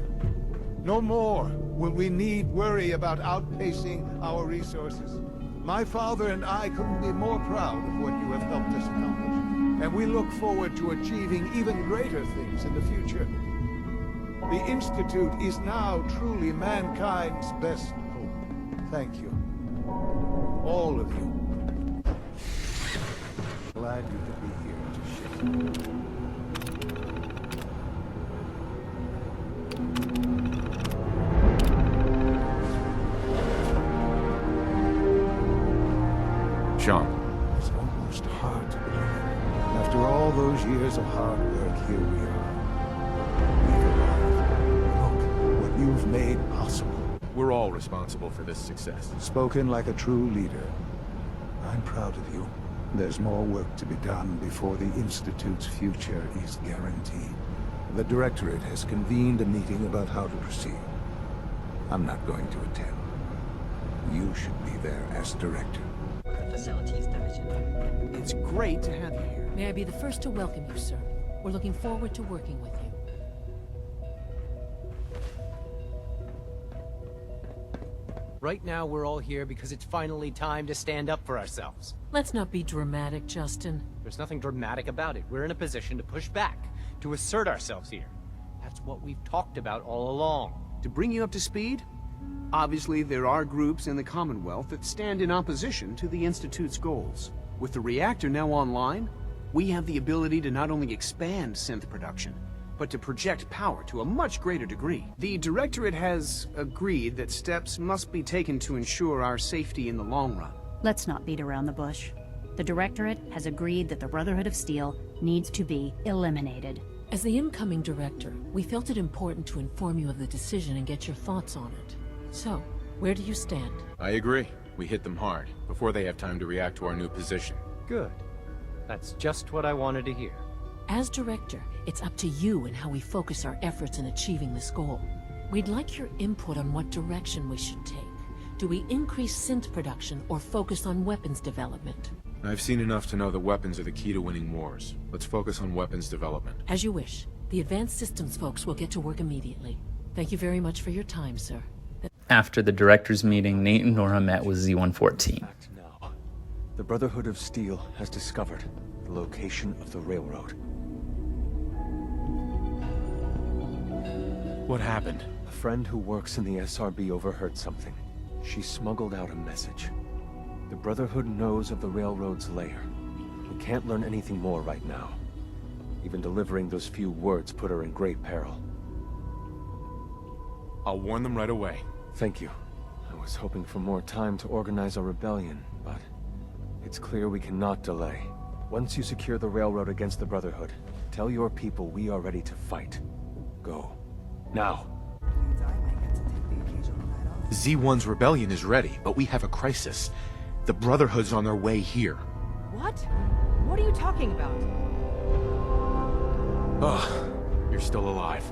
No more will we need worry about outpacing our resources. My father and I couldn't be more proud of what you have helped us accomplish, and we look forward to achieving even greater things in the future. The Institute is now truly mankind's best hope. Thank you. All of you. Glad you could be here to share. Shaun. It's almost hard to believe. After all those years of hard work, here we are. We've arrived. Look what you've made possible. We're all responsible for this success. Spoken like a true leader. I'm proud of you. There's more work to be done before the Institute's future is guaranteed. The Directorate has convened a meeting about how to proceed. I'm not going to attend. You should be there as Director. Facilities Division. It's great to have you here. May I be the first to welcome you, sir. We're looking forward to working with you. Right now, we're all here because it's finally time to stand up for ourselves. Let's not be dramatic, Justin. There's nothing dramatic about it. We're in a position to push back, to assert ourselves here. That's what we've talked about all along. To bring you up to speed, obviously there are groups in the Commonwealth that stand in opposition to the Institute's goals. With the reactor now online, we have the ability to not only expand synth production, but to project power to a much greater degree. The Directorate has agreed that steps must be taken to ensure our safety in the long run. Let's not beat around the bush. The Directorate has agreed that the Brotherhood of Steel needs to be eliminated. As the incoming director, we felt it important to inform you of the decision and get your thoughts on it. So, where do you stand? I agree. We hit them hard, before they have time to react to our new position. Good. That's just what I wanted to hear. As director, it's up to you and how we focus our efforts in achieving this goal. We'd like your input on what direction we should take. Do we increase synth production or focus on weapons development? I've seen enough to know that weapons are the key to winning wars. Let's focus on weapons development. As you wish. The advanced systems folks will get to work immediately. Thank you very much for your time, sir. After the director's meeting, Nate and Nora met with Z-114. The Brotherhood of Steel has discovered the location of the railroad. What happened? A friend who works in the SRB overheard something. She smuggled out a message. The Brotherhood knows of the railroad's lair. We can't learn anything more right now. Even delivering those few words put her in great peril. I'll warn them right away. Thank you. I was hoping for more time to organize a rebellion, but it's clear we cannot delay. Once you secure the railroad against the Brotherhood, tell your people we are ready to fight. Go. Now. Z1's rebellion is ready, but we have a crisis. The Brotherhood's on their way here. What? What are you talking about? Ugh, you're still alive.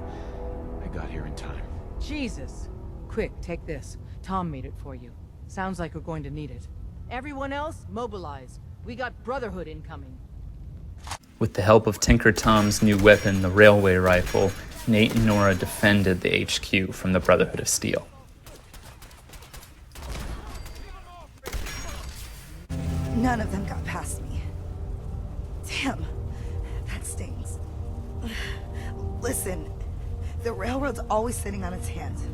I got here in time. Jesus. Quick, take this. Tom made it for you. Sounds like we're going to need it. Everyone else, mobilize. We got Brotherhood incoming. With the help of Tinker Tom's new weapon, the railway rifle, Nate and Nora defended the HQ from the Brotherhood of Steel. None of them got past me. Damn, that stings. Listen, the railroad's always sitting on its hands.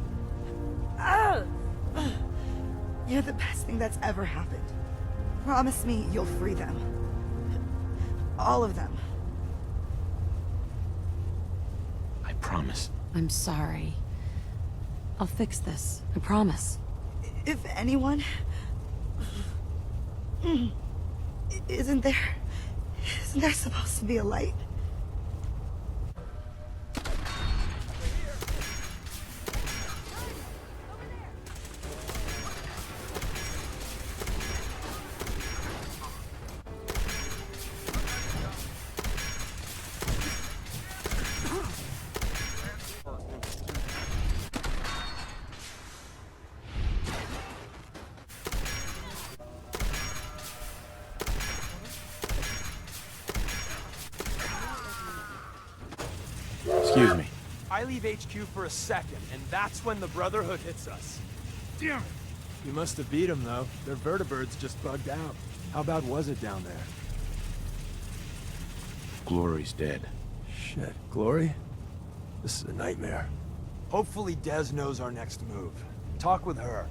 You're the best thing that's ever happened. Promise me you'll free them. All of them. I promise. I'm sorry. I'll fix this. I promise. If anyone... Isn't there supposed to be a light? Excuse me. I leave HQ for a second, and that's when the Brotherhood hits us. Damn it! You must have beat them, though. Their vertibirds just bugged out. How bad was it down there? Glory's dead. Shit, Glory? This is a nightmare. Hopefully Des knows our next move. Talk with her.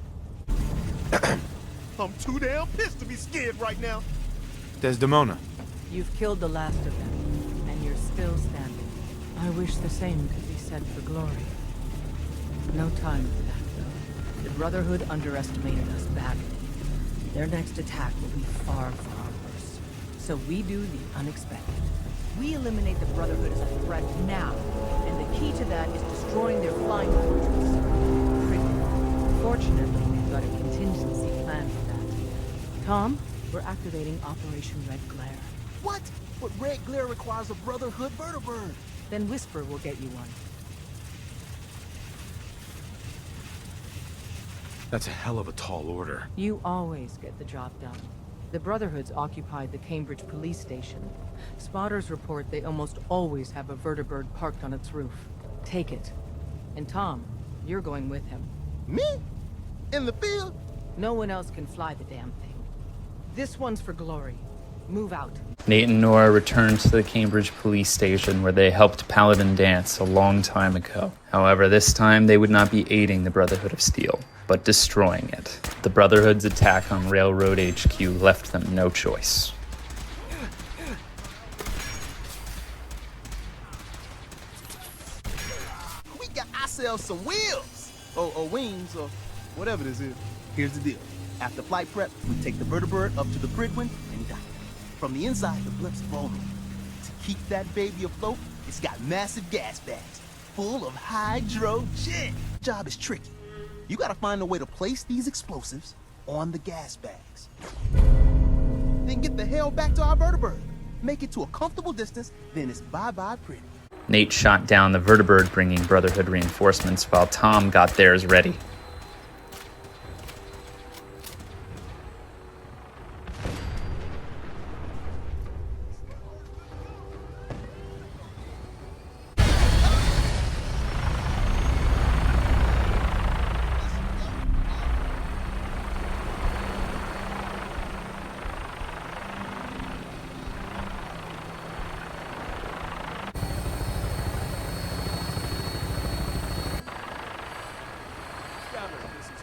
I'm too damn pissed to be scared right now. Desdemona. You've killed the last of them, and you're still standing. I wish the same could be said for Glory. No time for that, though. The Brotherhood underestimated us badly. Their next attack will be far, far worse. So we do the unexpected. We eliminate the Brotherhood as a threat now, and the key to that is destroying their flying fortress. Fortunately, we've got a contingency plan for that. Tom, we're activating Operation Red Glare. What? But Red Glare requires a Brotherhood vertibird. Then Whisper will get you one. That's a hell of a tall order. You always get the job done. The Brotherhood's occupied the Cambridge police station. Spotters report they almost always have a vertibird parked on its roof. Take it. And Tom, you're going with him. Me? In the field? No one else can fly the damn thing. This one's for Glory. Move out. Nate and Nora returned to the Cambridge police station where they helped Paladin dance a long time ago. However, this time they would not be aiding the Brotherhood of Steel, but destroying it. The Brotherhood's attack on Railroad HQ left them no choice. ourselves some wheels, or wings, or whatever this is. Here's the deal. After flight prep, we take the vertibird up to the Pridwin and dock. From the inside, the blip's vulnerable. To keep that baby afloat, it's got massive gas bags full of hydrogen. Job is tricky. You gotta find a way to place these explosives on the gas bags. Then get the hell back to our vertibird. Make it to a comfortable distance, then it's bye-bye pretty. Nate shot down the vertibird, bringing Brotherhood reinforcements, while Tom got theirs ready.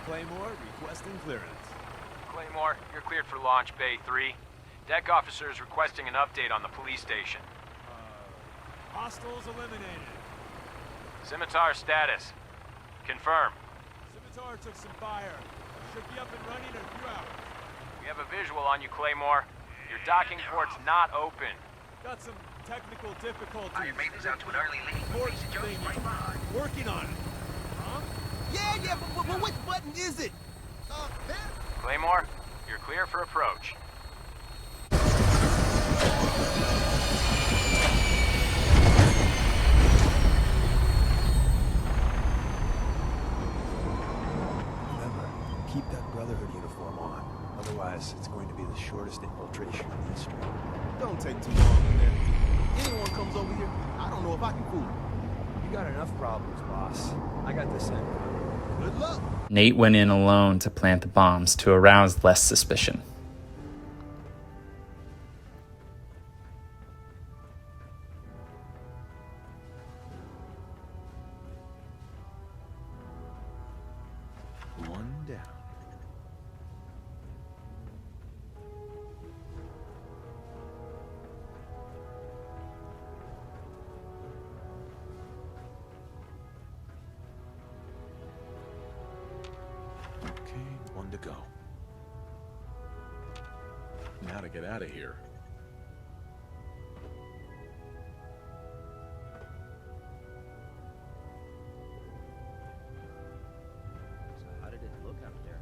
Claymore, requesting clearance. Claymore, you're cleared for launch Bay 3. Deck officer is requesting an update on the police station. Hostiles eliminated. Scimitar status. Confirm. Scimitar took some fire. Should be up and running in a few hours. We have a visual on you, Claymore. Your docking port's not open. Got some technical difficulties. Your maintenance out to an early lead. Working on it. Huh? Yeah, but which button is it? There? Claymore, you're clear for approach. Remember, keep that Brotherhood uniform on. Otherwise, it's going to be the shortest infiltration in history. Don't take too long in there. Anyone comes over here, I don't know if I can fool them. You got enough problems, boss. I got this end. Good luck. Nate went in alone to plant the bombs to arouse less suspicion. One down. One to go. Now to get out of here. So how did it look out there?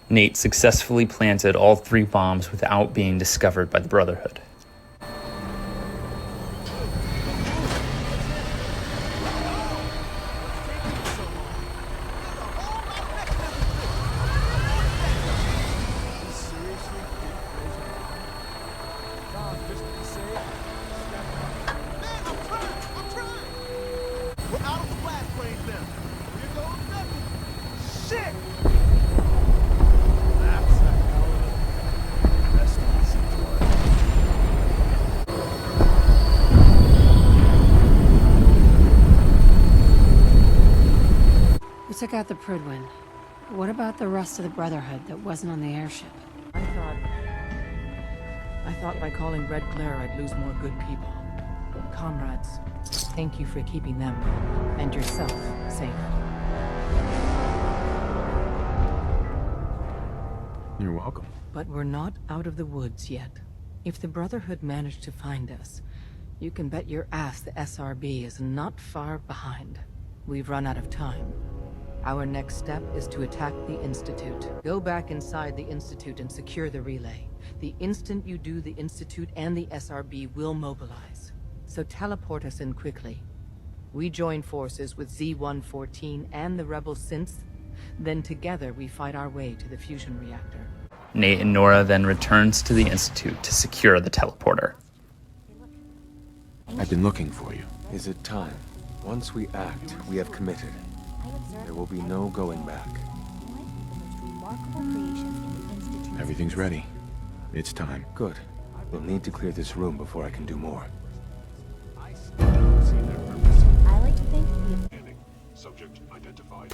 Nate successfully planted all 3 bombs without being discovered by the Brotherhood. We're out of the blast range now. Here goes nothing. Shit! That's a hell of a rest easy, We took out the Pridwin. What about the rest of the Brotherhood that wasn't on the airship? I thought by calling Red Glare I'd lose more good people. Comrades, thank you for keeping them and yourself safe. You're welcome. But we're not out of the woods yet. If the Brotherhood managed to find us, you can bet your ass the SRB is not far behind. We've run out of time. Our next step is to attack the Institute. Go back inside the Institute and secure the relay. The instant you do, the Institute and the SRB will mobilize. So teleport us in quickly. We join forces with Z-114 and the rebel synths. Then together we fight our way to the fusion reactor. Nate and Nora then returns to the Institute to secure the teleporter. I've been looking for you. Is it time? Once we act, we have committed. There will be no going back. Everything's ready. It's time. Good. We'll need to clear this room before I can do more. I like to think Subject identified.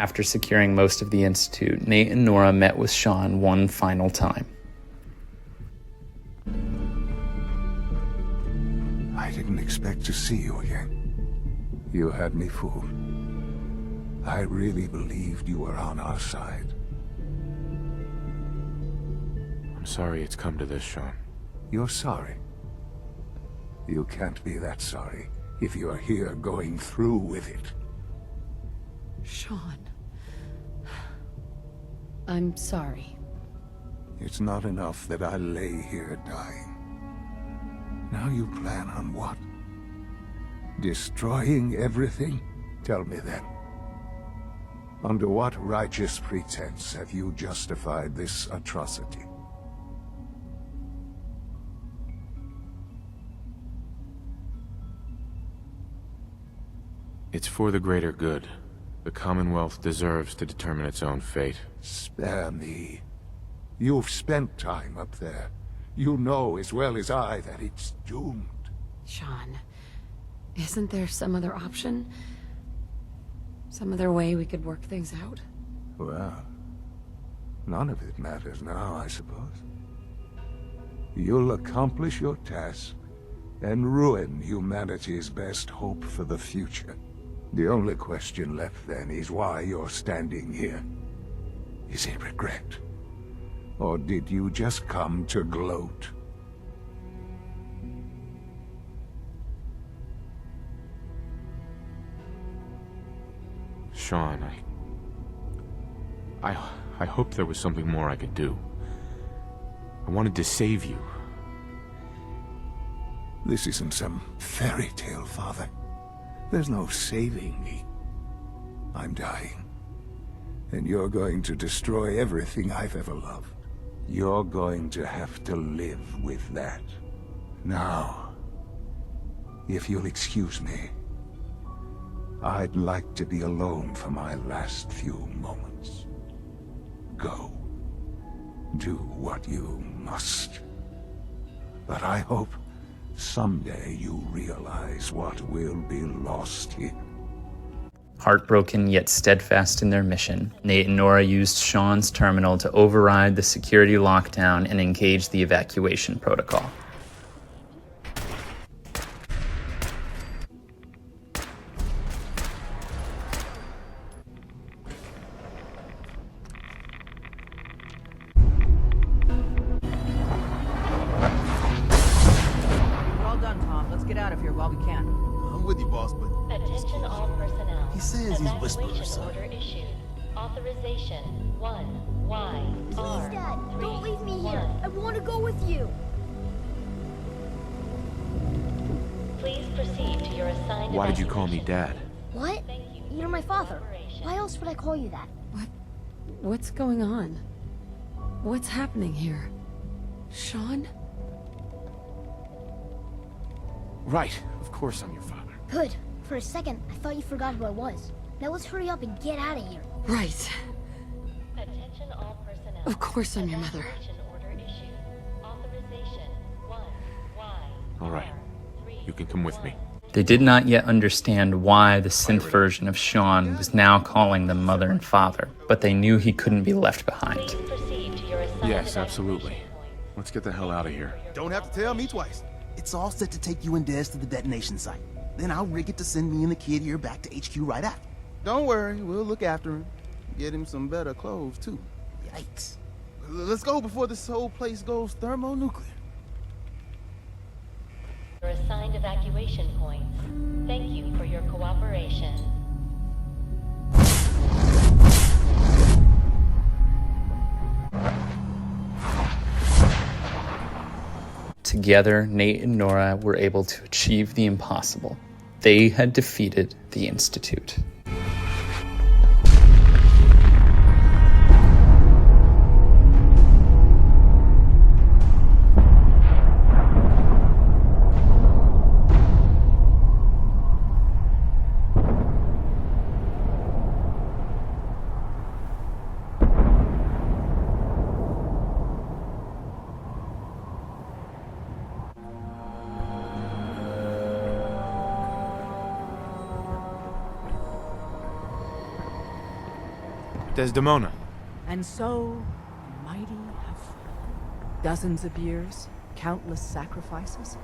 After securing most of the Institute, Nate and Nora met with Shaun one final time. I didn't expect to see you again. You had me fooled. I really believed you were on our side. I'm sorry it's come to this, Shaun. You're sorry? You can't be that sorry if you're here going through with it. Shaun. I'm sorry. It's not enough that I lay here dying. Now you plan on what? Destroying everything? Tell me then. Under what righteous pretense have you justified this atrocity? It's for the greater good. The Commonwealth deserves to determine its own fate. Spare me. You've spent time up there. You know as well as I that it's doomed. Shaun, isn't there some other option? Some other way we could work things out? Well, none of it matters now, I suppose. You'll accomplish your task and ruin humanity's best hope for the future. The only question left then is why you're standing here. Is it regret? Or did you just come to gloat? Shaun, I hoped there was something more I could do. I wanted to save you. This isn't some fairy tale, Father. There's no saving me. I'm dying. And you're going to destroy everything I've ever loved. You're going to have to live with that. Now, if you'll excuse me, I'd like to be alone for my last few moments. Go. Do what you must. But I hope someday you realize what will be lost here. Heartbroken yet steadfast in their mission, Nate and Nora used Shaun's terminal to override the security lockdown and engage the evacuation protocol. We're all done, Tom. Let's get out of here while we can. I'm with you, boss, but Attention all personnel. he says he's whispering or Evacuation something. order issued. Authorization 1Y. Please, Dad, don't leave me here. I want to go with you. Please proceed to your assigned Why did you call me Dad? What? You're my father. Why else would I call you that? What's going on? What's happening here? Shaun? Right, of course I'm your father. Good. For a second, I thought you forgot who I was. Now let's hurry up and get out of here. Right. Attention all personnel. Of course I'm your mother. Evacuation order issued. Authorization 1Y. All right, you can come with me. They did not yet understand why the synth version of Shaun was now calling them mother and father, but they knew he couldn't be left behind. Proceed to your assigned Yes, absolutely. Let's get the hell out of here. Don't have to tell me twice. It's all set to take you and Des to the detonation site. Then I'll rig it to send me and the kid here back to HQ right after. Don't worry, we'll look after him. Get him some better clothes, too. Yikes. Let's go before this whole place goes thermonuclear. Your assigned evacuation points. Thank you for your cooperation. Together, Nate and Nora were able to achieve the impossible. They had defeated the Institute. Desdemona. And so, the mighty have fallen. Dozens of years, countless sacrifices.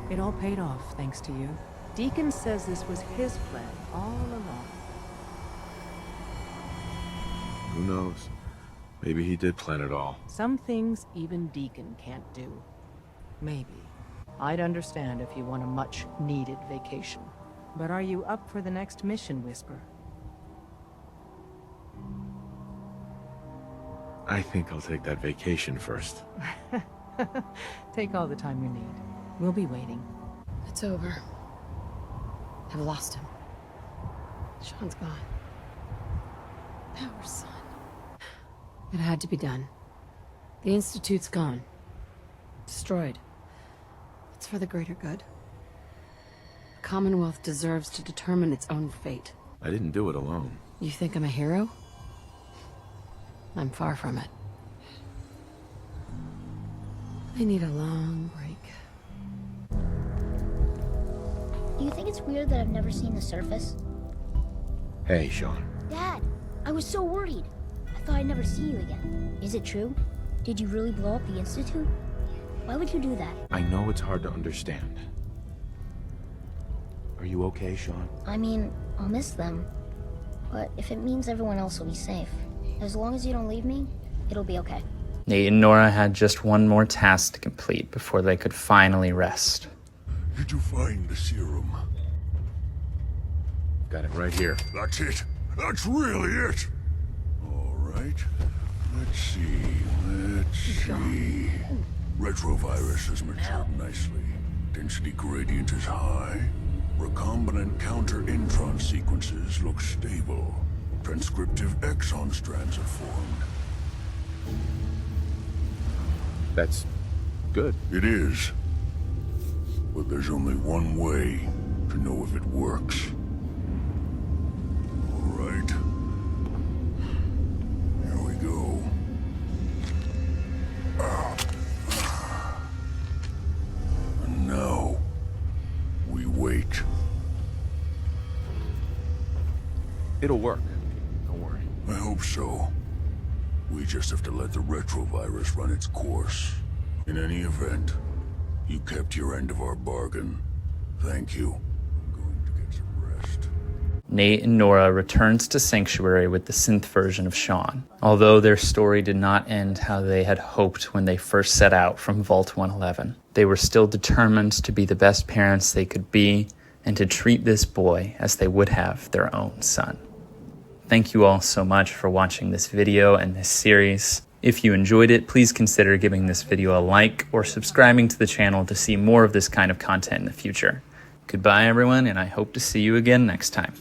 It all paid off, thanks to you. Deacon says this was his plan all along. Who knows? Maybe he did plan it all. Some things even Deacon can't do. Maybe. I'd understand if you want a much-needed vacation. But are you up for the next mission, Whisper? I think I'll take that vacation first. Take all the time you need. We'll be waiting. It's over. I've lost him. Shaun's gone. Our son. It had to be done. The Institute's gone. Destroyed. It's for the greater good. The Commonwealth deserves to determine its own fate. I didn't do it alone. You think I'm a hero? I'm far from it. I need a long break. Do you think it's weird that I've never seen the surface? Hey, Shaun. Dad, I was so worried. I thought I'd never see you again. Is it true? Did you really blow up the Institute? Why would you do that? I know it's hard to understand. Are you okay, Shaun? I mean, I'll miss them. But if it means everyone else will be safe, as long as you don't leave me, it'll be okay. Nate and Nora had just one more task to complete before they could finally rest. Did you find the serum? Got it right here. That's it. That's really it. All right. Let's see. Retrovirus has matured nicely. Density gradient is high. Recombinant counter-intron sequences look stable. Transcriptive exon strands are formed. That's good. It is. But there's only one way to know if it works. All right. Here we go. And now, we wait. It'll work. Don't worry. I hope so. We just have to let the retrovirus run its course. In any event, you kept your end of our bargain. Thank you. I'm going to get some rest. Nate and Nora returns to Sanctuary with the synth version of Shaun, although their story did not end how they had hoped when they first set out from Vault 111. They were still determined to be the best parents they could be and to treat this boy as they would have their own son. Thank you all so much for watching this video and this series. If you enjoyed it, please consider giving this video a like or subscribing to the channel to see more of this kind of content in the future. Goodbye everyone, and I hope to see you again next time.